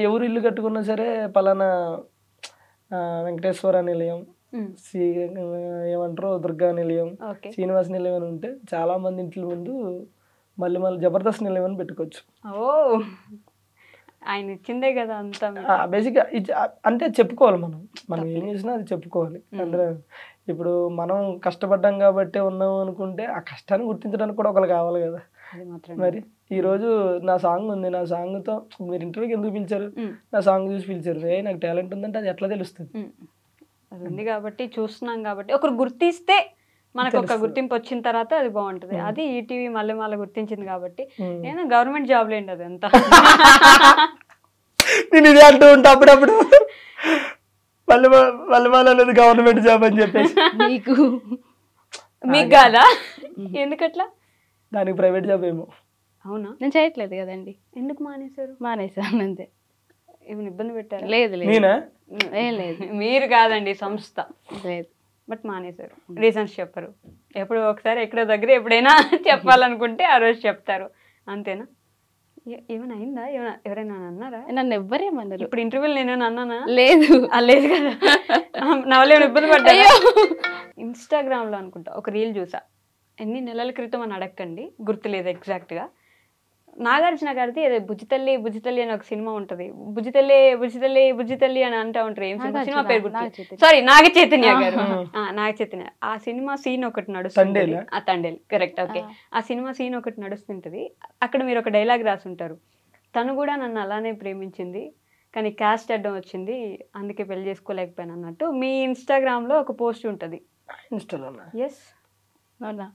ఎవరు ఇల్లు కట్టుకున్నా సరే పలానా వెంకటేశ్వర నిలయం, ఏమంటారు దుర్గా నిలయం, శ్రీనివాస నిలయం అని ఉంటే చాలా మంది ఇంట్లో ముందు మళ్ళీ జబర్దస్త్ నిలయం అని పెట్టుకోవచ్చు. ఆయన ఇచ్చిందే కదా అంతా. బేసిక్గా అంటే చెప్పుకోవాలి, మనం ఏం చేసినా అది చెప్పుకోవాలి. అంటే ఇప్పుడు మనం కష్టపడ్డాం కాబట్టి ఉన్నాం అనుకుంటే ఆ కష్టాన్ని గుర్తించడానికి కూడా ఒకరు కావాలి కదా. మరి ఈరోజు నా సాంగ్ ఉంది, నా సాంగ్తో మీరు ఇంటర్వ్యూకి ఎందుకు పిలిచారు? నా సాంగ్ చూసి పిలిచారు. నాకు టాలెంట్ ఉందంటే అది ఎట్లా తెలుస్తుంది? అది ఉంది కాబట్టి చూస్తున్నాం కాబట్టి ఒకరు గుర్తిస్తే మనకు ఒక గుర్తింపు వచ్చిన తర్వాత అది బాగుంటుంది. అది ఈటీవీ మల్లెమాల గుర్తించింది కాబట్టి. నేను గవర్నమెంట్ జాబ్ లేండి అది అంతా. నేను ఇది అంటూ ఉంటా అప్పుడప్పుడు, మల్లెమాల అనేది గవర్నమెంట్ జాబ్ అని చెప్పేసి. మీకు కాదా? ఎందుకట్లా? దానికి ప్రైవేట్ జాబ్ ఏమో. అవునా? నేను చేయట్లేదు కదండి. ఎందుకు మానేశారు? మానేశాను అంతే. ఏమైనా ఇబ్బంది పెట్టారు? లేదు లేదు. నేనా? లేదు, మీరు కాదండి, సంస్థ. లేదు, బట్ మానేశారు. రీజన్స్ చెప్పరు. ఎప్పుడు ఒకసారి ఎక్కడో దగ్గర ఎప్పుడైనా చెప్పాలనుకుంటే ఆ రోజు చెప్తారు, అంతేనా? ఏమైనా అయిందా? ఎవరైనా అన్నారా? నన్ను ఎవ్వరేమన్నారు ఇప్పుడు ఇంటర్వ్యూలు నేను అన్నానా? లేదు లేదు కదా. నా వల్ల ఏమైనా ఇబ్బంది పడ్డాయో. ఇన్స్టాగ్రామ్లో అనుకుంటా ఒక రీల్ చూసా, ఎన్ని నెలల క్రితం అని అడగండి, గుర్తులేదు ఎగ్జాక్ట్గా. నాగార్జున గారిది ఏదో బుజ్జితల్లి బుజ్జితల్లి అని ఒక సినిమా ఉంటుంది. బుజ్జితల్లి బుజ్జితల్లి బుజ్జితల్లి అని అంటూ ఉంటారు. ఏం సినిమా పేరు గుర్తు? సారీ, నాగ చైతన్య గారు. నాగ చైతన్య. ఆ సినిమా సీన్ ఒకటి నడుస్తుంది. ఆ తండేల్, కరెక్ట్. ఓకే, ఆ సినిమా సీన్ ఒకటి నడుస్తుంటది. అక్కడ మీరు ఒక డైలాగ్ రాసి ఉంటారు, తను కూడా నన్ను అలానే ప్రేమించింది కానీ క్యాస్ట్ అడ్డం వచ్చింది అందుకే పెళ్లి చేసుకోలేకపోయాను అన్నట్టు మీ ఇన్స్టాగ్రామ్లో ఒక పోస్ట్ ఉంటుంది. ఎస్, అవునా?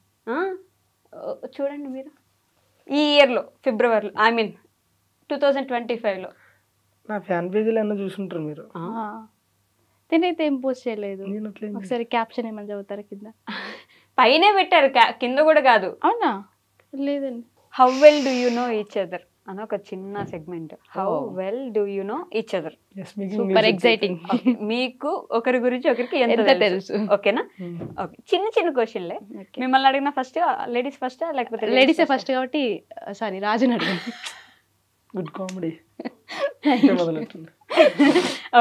చూడండి మీరు. ఈ ఇయర్లో ఫిబ్రవరిలో, ఐ మీన్ 2025లో నా ఫ్యాన్ పేజీలో అన్న చూసుంటారు మీరు. నేనైతే ఏం పోస్ట్ చేయలేదు. ఒకసారి క్యాప్షన్ ఏమని చదువుతారు కింద? పైనే పెట్టారు, కింద కూడా కాదు. అవునా? లేదండి. How well do you know each other అని ఒక చిన్న segment. How well do you know each other. Super exciting. మీకు ఒకరి గురించి ఒకరికి ఎంత తెలుసు? ఓకేనా? ఓకే, చిన్న చిన్న క్వశ్చన్లే. మిమ్మల్ని అడిగిన ఫస్ట్ లేడీస్ ఫస్ట్ లేకపోతే? లేడీసే ఫస్ట్ కాబట్టి సారీ, రాజుని అడిగింది. Good comedy.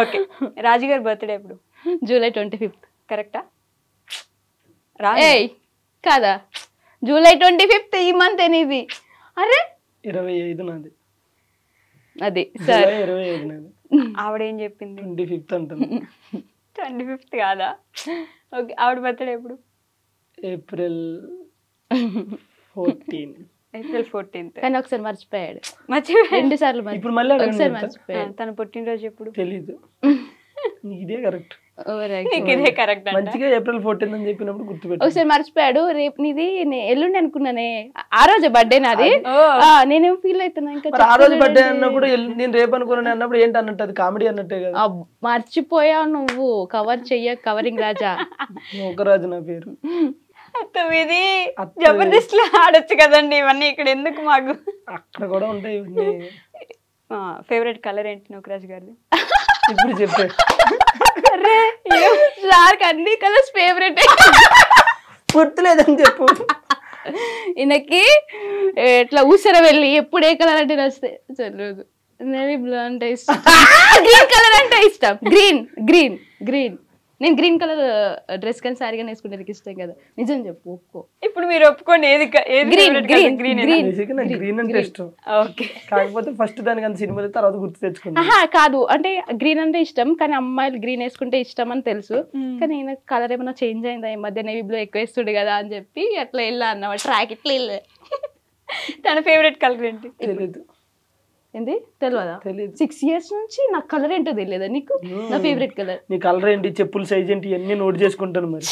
ఓకే, రాజుగారి బర్త్డే ఎప్పుడు? July 25th. కరెక్టా? కాదా? జూలై 25th ఈ మంత్ అనేది. అరే 25 నాది. అది సార్ 25 నాది. ఆవిడేం చెప్పింది? 25th అంటుంది. 25th కాదా? ఓకే, ఆవిడ బర్త్డే ఎప్పుడు? ఏప్రిల్ 14. April 14th. కానీ ఒకసారి మర్చిపోయాడు. 2 సార్లు ఇప్పుడు మళ్ళీ ఒకసారి మర్చిపోయాడు. తన పుట్టినరోజు ఎప్పుడు? తెలీదు. ఇదే కరెక్ట్. ఇదే కరెక్ట్. మంచిగా ఏప్రిల్ 14 అని చెప్పినప్పుడు గుర్తుపెట్టు. ఒకసారి మర్చిపోయాడు. రేపు నీది ఎల్లుండి అనుకున్నానే, ఆ రోజు బర్త్డే నాది. నేనేం ఫీల్ అవుతున్నా ఇంకా. ఆ రోజు బర్త్డే అన్నప్పుడు నేను రేపు అనుకున్నాను అన్నప్పుడు ఏంటి అన్నట్టు? అది కామెడీ అన్నట్టే కదా. మర్చిపోయావు నువ్వు. కవరింగ్ రాజా. ఒక రాజు నా పేరు. ఇది జబర్దస్త్ లో ఆడొచ్చు కదండి ఇవన్నీ, ఇక్కడ ఎందుకు మాకు? అక్కడ కూడా ఉంటాయి ఇవన్నీ. ఫేవరెట్ కలర్ ఏంటి నూకరాజు గారిది? ఇప్పుడు చెప్పే. సార్ అన్ని కలర్స్ ఫేవరెట్. గుర్తులేదని చెప్పు. ఈయనకి ఇట్లా ఊసర వెళ్ళి ఎప్పుడు ఏ కలర్ అంటే నచ్చితే చల్లదు. నేవీ బ్లూ అంటే ఇష్టం. గ్రీన్ కలర్ అంటే ఇష్టం. Green green green. నేను గ్రీన్ కలర్ డ్రెస్ కానీ సారీ కానీ వేసుకుంటే నాకు ఇష్టం కదా. నిజం చెప్పు, ఒప్పుకో. ఇప్పుడు మీరు ఒప్పుకోండి, ఏది గ్రీన్ గ్రీన్ గ్రీన్ గ్రీన్ అంటే ఇష్టం. ఓకే, కాకపోతే ఫస్ట్ దానికి అంత సినిమా తర్వాత గుర్తు తెచ్చుకున్నా. కాదు అంటే గ్రీన్ అంటే ఇష్టం కానీ అమ్మాయిలు గ్రీన్ వేసుకుంటే ఇష్టం అని తెలుసు. కానీ ఈయన కలర్ ఏమైనా చేంజ్ అయిందా ఈ మధ్య, నేవీ బ్లూ ఎక్కువ వేస్తుండే కదా అని చెప్పి అట్లా వెళ్ళా అన్నమాట. ట్రాక్ ఇట్లా వెళ్ళే. తన ఫేవరెట్ కలర్ ఏంటి? తెలీదు. ఏంది తెలియదా? 6 years నుంచి నాకు కలర్ ఏంటో తెలియదా నీకు? నా ఫేవరెట్ కలర్. నీ కలర్ ఏంటి, చెప్పుల సైజ్ ఏంటి, ఇవన్నీ నోట్ చేసుకుంటాను. మరి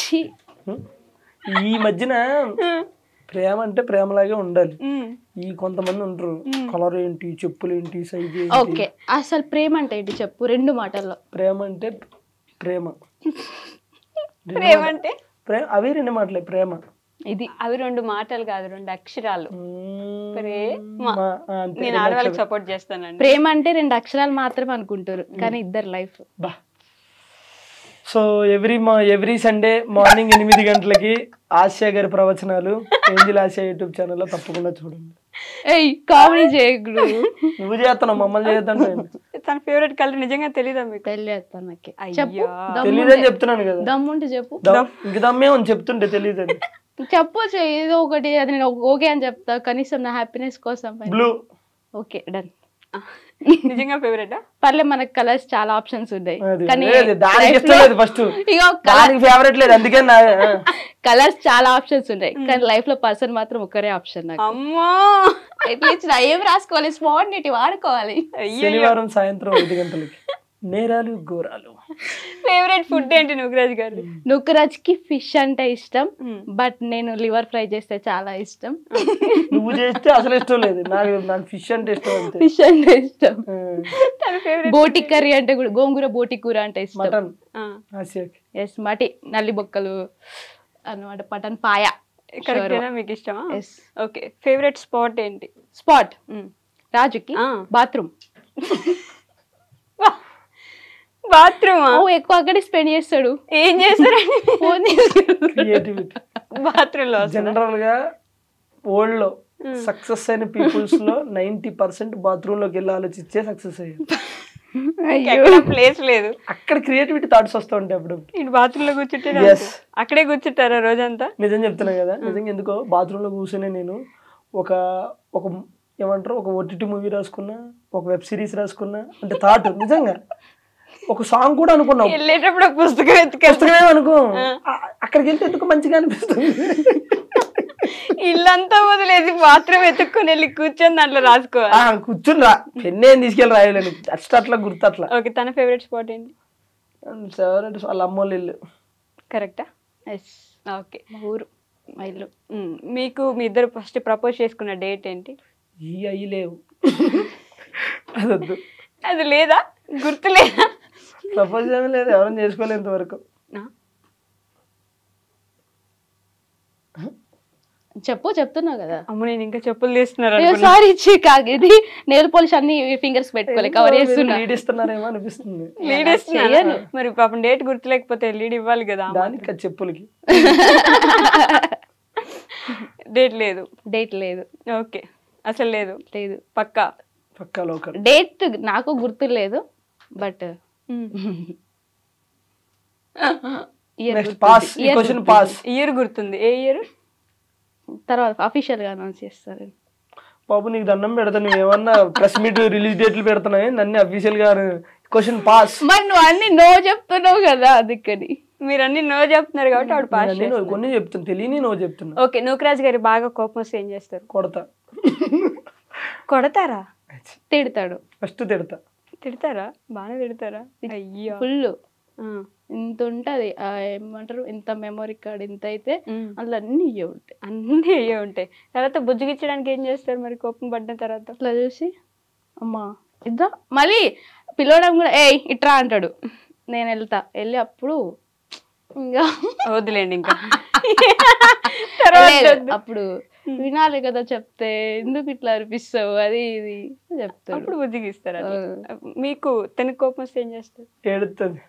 ఈ మధ్యన ప్రేమ అంటే ప్రేమలాగే ఉండాలి. ఈ కొంతమంది ఉంటారు కలర్ ఏంటి, చెప్పులు ఏంటి, సైజ్ ఏంటి. ఓకే, అసలు ప్రేమ అంటే ఏంటి చెప్పు 2 మాటల్లో. ప్రేమ అంటే ప్రేమ. ప్రేమ అంటే అవి 2 మాటలే. ప్రేమ ఇది అవి 2 మాటలు కాదు, 2 అక్షరాలు. నేను ఆడవాళ్ళకి సపోర్ట్ చేస్తానండి. ప్రేమ అంటే 2 అక్షరాలు మాత్రమే అనుకుంటారు కానీ ఇద్దరు life. So every Sunday morning 8 గంటలకి ఆసియా గారి ప్రవచనాలు ఏంజిల్ ఆసియా యూట్యూబ్ ఛానల్లో తప్పకుండా చూడండి. కామెడీ చేయకుడు. నువ్వు చేస్తున్నావు, మమ్మల్ని చేద్దాం. తన ఫేవరెట్ కలర్ నిజంగా తెలీదా మీకు? తెలియదు నాకు. తెలీదని చెప్తున్నాను కదా. దమ్ముంటే చెప్పు. ఇంక దమ్మే అని చెప్తుంటే తెలియదండి. చెప్పొచ్చు ఏదో ఒకటి, అది నేను ఓకే అని చెప్తా కనీసం నా హ్యాపీనెస్ కోసం. బ్లూ. Okay done. నిజంగా ఫేవరెట్? పర్లే, మనకు కలర్స్ చాలా ఆప్షన్స్ ఉన్నాయి కానీ కలర్స్ చాలా ఆప్షన్స్ ఉన్నాయి కానీ లైఫ్ లో పర్సన్ మాత్రం ఒకరే ఆప్షన్ నాకు. అమ్మో, ఎట్లా ఏం రాసుకోవాలి, స్పాంటేనిటీ వాడుకోవాలి. శనివారం సాయంత్రం 5 గంటలకి నేరాలు ఘోరాలు. ఫేవరెట్ ఫుడ్ ఏంటి నూకరాజ్ గారు? నూకరాజ్ కి ఫిష్ అంటే ఇష్టం, బట్ నేను లివర్ ఫ్రై చేస్తే చాలా ఇష్టం. నువ్వు చేస్తే అసలు ఇష్టం లేదు నాకు ఫిష్ అంటే ఇష్టం. ఫిష్ అంటే ఇష్టం. బోటి కర్రీ అంటే కూడా, గోంగూర బోటి కూర అంటే ఇష్టం. మటన్. ఎస్, మటి నల్లి బొక్కలు అన్నమాట. మటన్ పాయ. కరెక్టేనా? మీకు ఇష్టమా? ఓకే, ఫేవరెట్ స్పాట్ ఏంటి? స్పాట్ రాజుకి బాత్రూమ్. బాత్రూమా? ఓ ఎక్కువ అక్కడే స్పెండ్ చేస్తాడు. ఏం చేస్తారండి? ఫోన్ క్రియేటివిటీ బాత్రూమ్ లో జనరల్ గా వరల్డ్ లో సక్సెస్ అయిన పీపుల్స్ లో 90% బాత్రూమ్ లోకి వెళ్ళి ఆలోచించే సక్సెస్ అయ్యారు. ప్లేస్ లేదు, అక్కడ క్రియేటివిటీ థాట్స్ వస్తూ ఉంటాయి అప్పుడు. ఇటు బాత్రూమ్ లో కూర్చుంటే Yes. అక్కడే కూర్చుంటారా రోజంతా? నిజం చెప్తున్నా కదా, నిజంగా ఎందుకో బాత్రూమ్ లో కూర్చొని నేను ఒక ఒక ఏమంటారు ఒక OTT మూవీ రాసుకున్నా, ఒక వెబ్ సిరీస్ రాసుకున్నా అంటే థాట్ నిజంగా ఒక సాంగ్ కూడా అనుకున్నాం. వెళ్ళేటప్పుడు పుస్తకం పుస్తకమే అనుకో, అక్కడికి వెళ్తే ఎందుకు మంచిగా అనిపిస్తుంది. ఇల్లంతా వదిలేసి బాత్రూమ్ ఎత్తుక్కొని వెళ్ళి కూర్చొని దాంట్లో రాసుకోవాలి. కూర్చుని రా, పెన్ను ఏం తీసుకెళ్ళి రాయలేను, అట్లా గుర్తు అట్లా. ఓకే, తన ఫేవరెట్ స్పాట్ ఏంటి? ఫేవరెట్ వాళ్ళ అమ్మోళ్ళ ఇల్లు. కరెక్టా? Yes, okay. మా ఊరు, మా ఇల్లు. మీకు మీ ఇద్దరు ఫస్ట్ ప్రపోజ్ చేసుకున్న డేట్ ఏంటి? అయ్యి లేవు, అదొద్దు. అది లేదా? గుర్తు లేదా? ప్రపోజ్ ఏమీ లేదు, ఎవరైనా చేసుకోలేదు ఇంతవరకు. చెప్తున్నావు కదా. అమ్మ నేను ఇంకా చెప్పులు తీస్తున్నారు. సారీ ఇది నెయిల్ పాలిష్ అన్ని ఫింగర్స్ పెట్టుకోలే, కవర్ చేస్తున్నా. లీడ్ ఇస్తున్నారేమో అనిపిస్తుంది. లీడ్ ఇస్తున్నాను మరి, పాపం డేట్ గుర్తు లేకపోతే లీడ్ ఇవ్వాలి కదా. దానికి చెప్పులకి డేట్ లేదు. డేట్ లేదు. ఓకే, అసలు లేదు. లేదు. పక్కా లోకల్. డేట్ నాకు గుర్తు లేదు, బట్ ఇయర్ గుర్తుంది. ఏ ఇయర్? తర్వాత అఫీషియల్ గా అనౌన్స్ చేస్తారు. బాబు నీకు దండం పెడతా, నువ్వు ఏమన్నా ప్రెస్ మీట్ రిలీజ్ డేట్లు పెడుతున్నాయి, నన్ను అఫీషియల్ గా క్వశ్చన్ పాస్. మరి నువ్వు అన్ని నో చెప్తున్నావు కదా, అందుకని. మీరు అన్ని నో చెప్తున్నారు కాబట్టి ఆవిడ పాస్. కొన్ని చెప్తున్నా, తెలియని నో చెప్తున్నా. ఓకే, నూకరాజ్ గారి బాగా కోపం వస్తే ఏం చేస్తారు? కొడతారా? తిడతాడు. ఫస్ట్ తిడతారా? బాగానే తిడతారా? అయ్యో, ఫుల్. ఇంత ఉంటది, ఏమంటారు, ఇంత మెమరీ కార్డ్ ఇంత అయితే అందులో అన్ని అయ్యే ఉంటాయి. తర్వాత బుజ్జిగిచ్చడానికి ఏం చేస్తారు మరి కోపం పడిన తర్వాత? అట్లా చూసి అమ్మా ఇద్దా, మళ్ళీ పిలవడం కూడా ఇట్రా అంటాడు. నేను వెళ్ళి అప్పుడు ఇంకా వదిలేండి, ఇంకా అప్పుడు వినాలి కదా, చెప్తే ఎందుకు ఇట్లా అనిపిస్తావు అది ఇది చెప్తాడు. అప్పుడు బుజ్జిగిస్తారు. మీకు తనకి కోపం వస్తే ఏం చేస్తారు? ఏడుస్తుంది.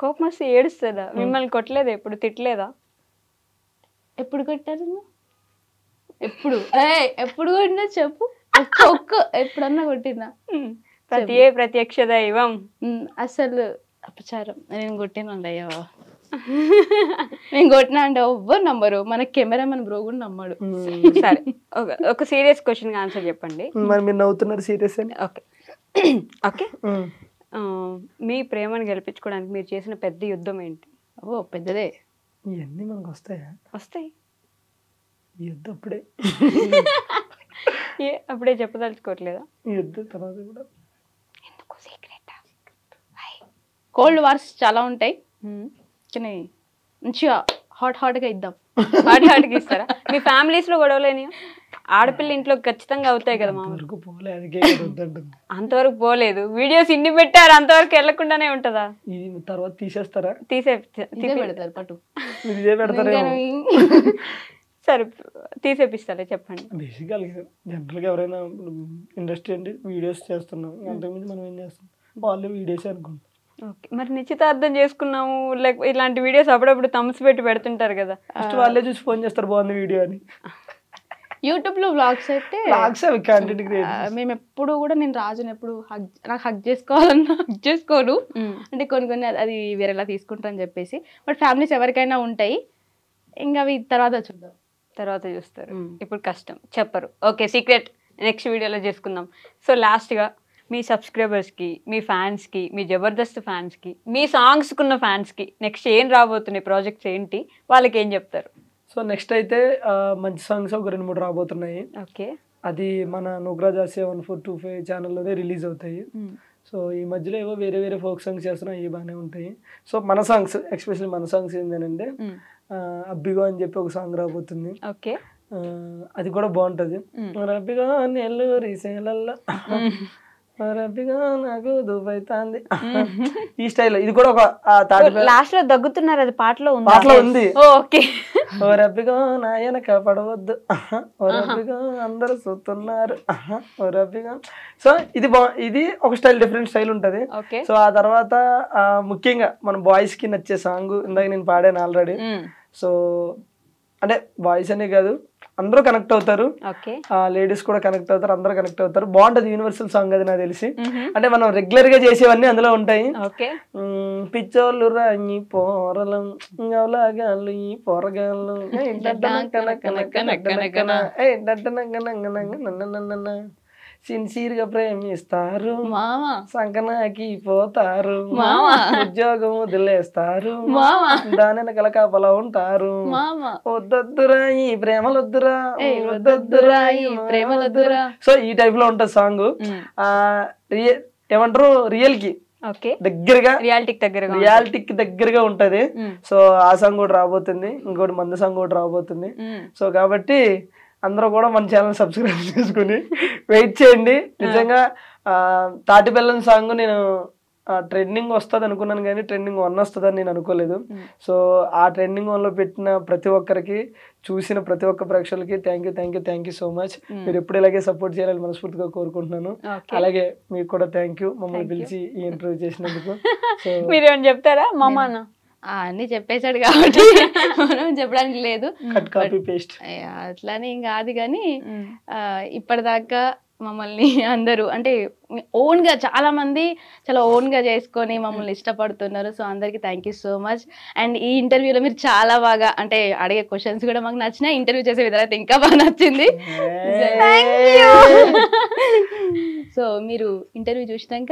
కోపం వస్తే ఏడుస్తుందా? మిమ్మల్ని కొట్టలేదా? ఎప్పుడు తిట్టలేదా? ఎప్పుడు కొట్టారు? ఎప్పుడు కొట్టినా చెప్పు. ఎప్పుడన్నా కొట్టిందా? ప్రత్యక్ష దైవం. అసలు అపచారం. నేను కొట్టినండి అయ్యా, నేను కొట్టినా అంటే ఎవ్వరు నమ్మరు, మన కెమెరామెన్ బ్రో కూడా నమ్మడు. సరే, ఒక సీరియస్ క్వశ్చన్ ఆన్సర్ చెప్పండి. మరి మీరు నవ్వుతున్నారు సీరియస్ అని. ఓకే ఓకే, మీ ప్రేమను గెలిపించుకోవడానికి మీరు చేసిన పెద్ద యుద్ధం ఏంటి? పెద్దదే. ఇవన్నీ మనకు వస్తాయి. ఈ యుద్ధం అప్పుడే చెప్పదలుచుకోవట్లేదా? ఈ యుద్ధం తర్వాత కూడా ఎందుకు సీక్రెట్? కోల్డ్ వార్స్ చాలా ఉంటాయి, కానీ మంచిగా హాట్గా ఇద్దాం. హాట్గా ఇస్తారా? మీ ఫ్యామిలీస్ లో గొడవలేని? ఆడపిల్ల ఇంట్లో ఖచ్చితంగా అవుతాయి కదా. అంతవరకు పోలేదు, వీడియోస్ ఇన్ని పెట్టారు, అంతవరకు వెళ్లకుండానే ఉంటదా? తర్వాత తీసేస్తారా? పెడతారు పట్టు. సరే, తీసేపిస్తారా చెప్పండి. బేసిక్గా జనరల్ గా ఎవరైనా ఇండస్ట్రీ అంటే వీడియోస్ చేస్తున్నాం, అంతకుమించి మనం ఏం చేస్తాం, వాళ్ళు వీడియోస్ అనుకుంటాం. ఓకే, మరి నిశ్చితార్థం చేసుకున్నాము లేకపోతే ఇలాంటి వీడియోస్ అప్పుడప్పుడు థమ్స్ పెట్టి పెడుతుంటారు కదా, ఫస్ట్ వాళ్ళే చూసి ఫోన్ చేస్తారు బాగుంది వీడియో అని. యూట్యూబ్ లో వ్లాగ్స్ అయితే మేము ఎప్పుడు కూడా, నేను రాజుని ఎప్పుడు నాకు హగ్ చేసుకోవాలన్నా హగ్ చేసుకోను, అంటే కొన్ని అది వేరేలా తీసుకుంటా అని చెప్పేసి. బట్ ఫ్యామిలీస్ ఎవరికైనా ఉంటాయి, ఇంకా అవి తర్వాత చూస్తారు. ఇప్పుడు కష్టం, చెప్పరు. ఓకే, సీక్రెట్ నెక్స్ట్ వీడియోలో చేసుకుందాం. సో లాస్ట్గా మీ సబ్స్క్రైబర్స్కి, మీ ఫ్యాన్స్కి, మీ జబర్దస్త్ ఫ్యాన్స్కి, మీ సాంగ్స్కున్న ఫ్యాన్స్కి నెక్స్ట్ ఏం రాబోతున్నాయి, ప్రాజెక్ట్స్ ఏంటి, వాళ్ళకి ఏం చెప్తారు? సో నెక్స్ట్ అయితే మంచి సాంగ్స్ ఒక 2-3 రాబోతున్నాయి. ఓకే, అది మన నూకరాజ్ ఆసియా 1425 ఛానల్లోనే రిలీజ్ అవుతాయి. సో ఈ మధ్యలో ఏవో వేరే ఫోక్ సాంగ్స్ చేస్తున్నాయి, అవి బాగానే ఉంటాయి. సో మన సాంగ్స్, ఎస్పెషల్లీ మన సాంగ్స్ ఏంటంటే అబ్బిగో అని చెప్పి ఒక సాంగ్ రాబోతుంది. ఓకే, అది కూడా బాగుంటది. అబ్బిగో నెల్లూరి సేలల్లో రబ్బిగా నాకు దుబైతాంది, ఈ స్టైల్. ఇది కూడా ఒక లాస్ట్ లో దగ్గుతున్నారు, అది పాటలో ఉంది. ఉంది. ఓకే, ఓ రబ్బిగో నాయన కాపాడవద్దు, ఓ రబ్బిగో అందరూ చూస్తున్నారు, ఓ రబ్బిగో. సో ఇది ఒక స్టైల్, డిఫరెంట్ స్టైల్ ఉంటది. సో ఆ తర్వాత ముఖ్యంగా మన బాయ్స్ కి నచ్చే సాంగ్ ఇందాక నేను పాడాను ఆల్రెడీ. సో అంటే బాయ్స్ అనే కాదు, అందరూ కనెక్ట్ అవుతారు, లేడీస్ కూడా కనెక్ట్ అవుతారు, అందరూ కనెక్ట్ అవుతారు. బాగుంటది, యూనివర్సల్ సాంగ్ అది నాకు తెలిసి. అంటే మనం రెగ్యులర్ గా చేసేవన్నీ అందులో ఉంటాయి. పిచ్చోళ్ళు రాయి పోరలం గవలాగాళ్ళు ఈ పోరగాళ్ళు సిన్సియర్ గా ప్రేమిస్తారు, సంకనాకి పోతారు, ఉద్యోగం వదిలేస్తారు, దాని వెనకాల కాపలా ఉంటారు, వద్దొద్దురా ఈ ప్రేమలొద్దురా, వద్దొద్దురా ఈ ప్రేమలొద్దురా. సో ఈ టైప్ లో ఉంటది సాంగ్. ఏమంటారు, రియల్ కి దగ్గరగా, రియాలిటీకి దగ్గరగా ఉంటది. సో ఆ సాంగ్ కూడా రాబోతుంది, ఇంకోటి మందు సాంగ్ కూడా రాబోతుంది. సో కాబట్టి అందరూ కూడా మన ఛానల్ సబ్స్క్రైబ్ చేసుకుని వెయిట్ చేయండి. నిజంగా తాటి బెల్లం సాంగ్ నేను ట్రెండింగ్ వస్తుంది అనుకున్నాను, కానీ ట్రెండింగ్ 1 వస్తుందని నేను అనుకోలేదు. సో ఆ ట్రెండింగ్ 1లో పెట్టిన ప్రతి ఒక్కరికి, చూసిన ప్రతి ఒక్క ప్రేక్షకులకి థ్యాంక్ యూ సో మచ్. మీరు ఎప్పుడు ఇలాగే సపోర్ట్ చేయాలని మనస్ఫూర్తిగా కోరుకుంటున్నాను. అలాగే మీకు కూడా థ్యాంక్ యూ, మమ్మల్ని పిలిచి ఈ ఇంటర్వ్యూ చేసినందుకు. మీరు చెప్తారా మామ? అన్ని చెప్పేశాడు కాబట్టి మనం చెప్పడానికి లేదు, అట్లానే ఏం కాదు. కానీ ఇప్పటిదాకా మమ్మల్ని అందరూ అంటే ఓన్ గా చాలా మంది చాలా ఓన్ గా చేసుకొని మమ్మల్ని ఇష్టపడుతున్నారు. సో అందరికి thank you so much. And ఈ ఇంటర్వ్యూలో మీరు చాలా బాగా అంటే అడిగే క్వశ్చన్స్ కూడా మాకు నచ్చినాయి, ఇంటర్వ్యూ చేసే విధానం అయితే ఇంకా బాగా నచ్చింది. సో మీరు ఇంటర్వ్యూ చూసినాక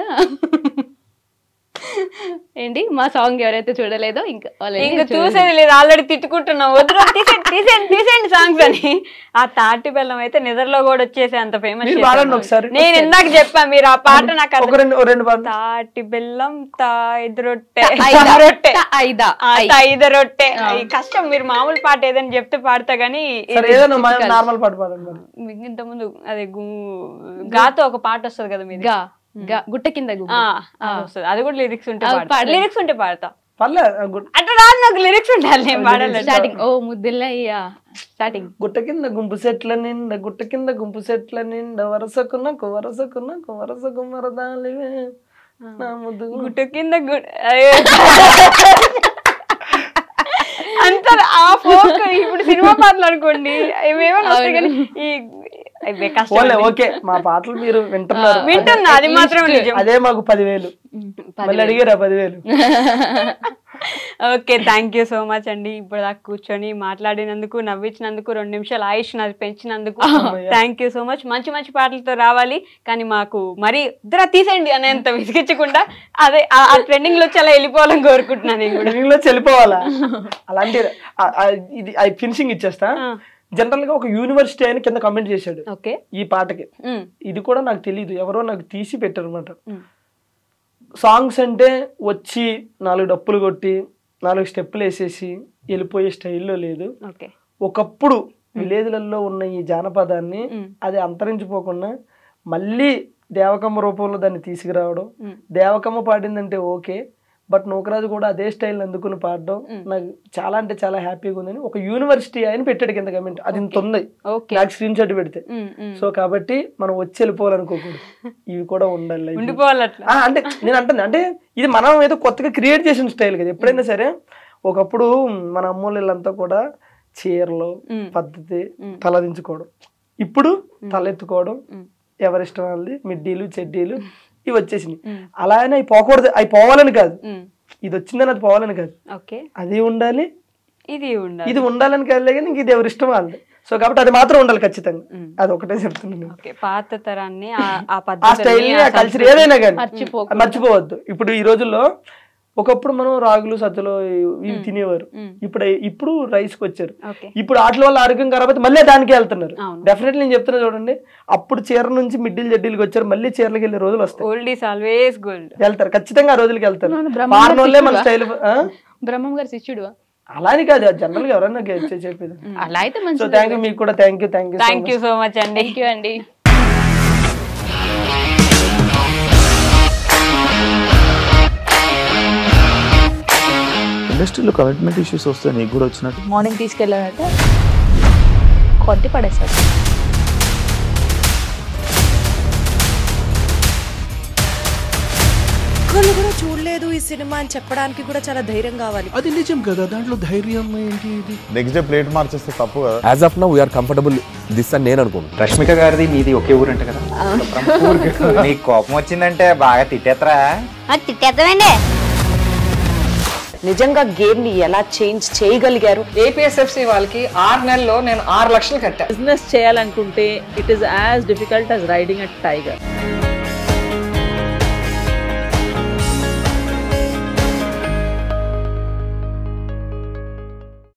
ఏంటి మా సాంగ్ ఎవరైతే చూడలేదో ఇంకా చూసేది లేదు, ఆల్రెడీ తిట్టుకుంటున్నాం, వద్దు తీసేయండి సాంగ్స్ అని. ఆ తాటి బెల్లం అయితే నిద్రలో కూడా వచ్చేసి అంత ఫేమస్. నేను ఇందాక చెప్పా, మీరు ఆ పాట నాకు తాటి బెల్లం తాయిదు రొట్టె ఐదు రొట్టె కష్టం. మీరు మామూలు పాట ఏదని చెప్తే పాడతా గానీ నార్మల్ పాట పాడండి. ఇంత ముందు అదే గాతో ఒక పాట వస్తుంది కదా మీరు, గుట్ట కింద అది కూడా లిరిక్స్ ఉంటే లిరిక్స్ ఉంటే పాడతా. అట్లా రాదు, నాకు లిరిక్స్ ఉండాలి, నేను పాడాలి. స్టార్టింగ్ ఓ ముద్దులయ్యా స్టార్టింగ్ గుట్ట కింద గుంపు సెట్ల నిండా, గుట్ట కింద గుంపు సెట్ల నిండా, వరసకున్నకు మరదాలివే నా ముద్దు గుట్ట కింద అంత ఆ ఫోక్. ఇప్పుడు సినిమా పాటలు అనుకోండి ఏమేమో వస్తాయి, కానీ ఈ ఓకే మా పాటలు మీరు వింటున్నా, అది మాత్రం అదే మాకు 10,000 మళ్ళీ అడిగారా 10,000. Okay, thank you so much అండి. ఇప్పుడు దాకా కూర్చొని మాట్లాడినందుకు, నవ్వించినందుకు, 2 నిమిషాలు ఆయుష్ నాది పెంచినందుకు థ్యాంక్ యూ సో మచ్. మంచి మంచి పాటలతో రావాలి, కానీ మాకు మరి ఇద్దరు తీసేయండి అనేంత విసిగించకుండా అదే ఆ ట్రెండింగ్ లో చాలా వెళ్ళిపోవాలని కోరుకుంటున్నాను. నేను కూడా ట్రెండింగ్ లో వెళ్ళిపోవాలా, అలాంటి ఇది ఫినిషింగ్ ఇచ్చేస్తా. జనరల్ గా ఒక యూనివర్సిటీ ఆయన కింద కామెంట్ చేశాడు ఈ పాటకి. ఇది కూడా నాకు తెలియదు, ఎవరో నాకు తీసి పెట్టారు అనమాట. సాంగ్స్ అంటే వచ్చి 4 డప్పులు కొట్టి 4 స్టెప్పులు వేసేసి వెళ్ళిపోయే స్టైల్లో లేదు. ఒకప్పుడు విలేజ్లలో ఉన్న ఈ జానపదాన్ని అది అంతరించిపోకుండా మళ్ళీ దేవకమ్మ రూపంలో దాన్ని తీసుకురావడం. దేవకమ్మ పాడిందంటే ఓకే, బట్ నూకరాజు కూడా అదే స్టైల్ అందుకుని పాడడం నాకు చాలా అంటే చాలా హ్యాపీగా ఉందని ఒక యూనివర్సిటీ ఆయన పెట్టాడు కింద కమెంట్. అది ఇంత ఉంది, నాకు స్క్రీన్ షాట్ పెడితే. సో కాబట్టి మనం వచ్చి వెళ్ళిపోవాలనుకోకూడదు, ఇవి కూడా ఉండాలి. అంటే నేను అంటుంది అంటే ఇది మనం ఏదో కొత్తగా క్రియేట్ చేసిన స్టైల్ కదా. ఎప్పుడైనా సరే ఒకప్పుడు మన అమ్మోళ్ళంతా కూడా చీరలు పద్ధతి తలదించుకోవడం, ఇప్పుడు తలెత్తుకోవడం, ఎవరిష్టం వాళ్ళది మిడ్డీలు చెడ్డీలు ఇవి వచ్చేసినాయి. అలా అయినా అవి పోకూడదు, అవి పోవాలని కాదు, ఇది వచ్చిందని అది పోవాలని కాదు, అది ఉండాలి ఇది ఉండాలని కాదు, కానీ ఇంక ఇది ఎవరి ఇష్టం వాళ్ళది. సో కాబట్టి అది మాత్రం ఉండాలి ఖచ్చితంగా, అది ఒకటే చెప్తున్నాను. పాత తరాన్ని ఆ స్టైల్ ఆ కల్చర్ ఏదైనా కానీ మర్చిపోవద్దు. ఇప్పుడు ఈ రోజుల్లో ఒకప్పుడు మనం రాగులు సజ్జలు ఇవి తినేవారు, ఇప్పుడు రైస్ కి వచ్చారు. ఇప్పుడు వాటి వల్ల ఆరోగ్యం ఖరాబ్ అయితే మళ్ళీ దానికి వెళ్తున్నారు. డెఫినెట్లీ నేను చెప్తున్నా చూడండి, అప్పుడు చీర నుంచి మిడ్డీలు జడ్డీలకు వచ్చారు, మళ్ళీ చీరలకు వెళ్ళే రోజులు వస్తాయి. వెళ్తారు ఖచ్చితంగా, ఆ రోజులకి వెళ్తారు. మన స్టైల్ బ్రహ్మం గారి శిష్యుడు అలా అని కాదు, జనరల్ గా ఎవరైనా చెప్పేది అలా అయితే. సో థ్యాంక్ యూ, మీకు కూడా థ్యాంక్ యూ సో మచ్ అండి. థ్యాంక్ యూ అండి. ఇండస్ట్రీలో కమిట్మెంట్ ఇష్యూస్ వస్తే నీకు కూడా వచ్చినట్టు మార్నింగ్ తీసుకెళ్ళాడంటే కొట్టి పడేస్తాడు. ఒక్కళ్ళు కూడా చూడలేదు ఈ సినిమా అని చెప్పడానికి కూడా చాలా ధైర్యం కావాలి. అది నిజం కదా, దాంట్లో ధైర్యం ఏంటి? ఇది నెక్స్ట్ డే ప్లేట్ మార్చేస్తే తప్పు కదా. As of now we are comfortable this అని నేను అనుకుంటున్నాను. రష్మిక గారిది మీది ఒకే ఊరు అంట కదా. నీకు కోపం వచ్చిందంటే బాగా తిట్టేత్తరా? తిట్టేద్దామండి. నిజంగా గేమ్ ని ఎలా చేంజ్ చేయగలిగారు? ఏపీఎస్ఎఫ్సి వాళ్ళకి 6 నెలల్లో నేను 6 లక్షలు కట్టా. బిజినెస్ చేయాలనుకుంటే it is as difficult as riding a tiger.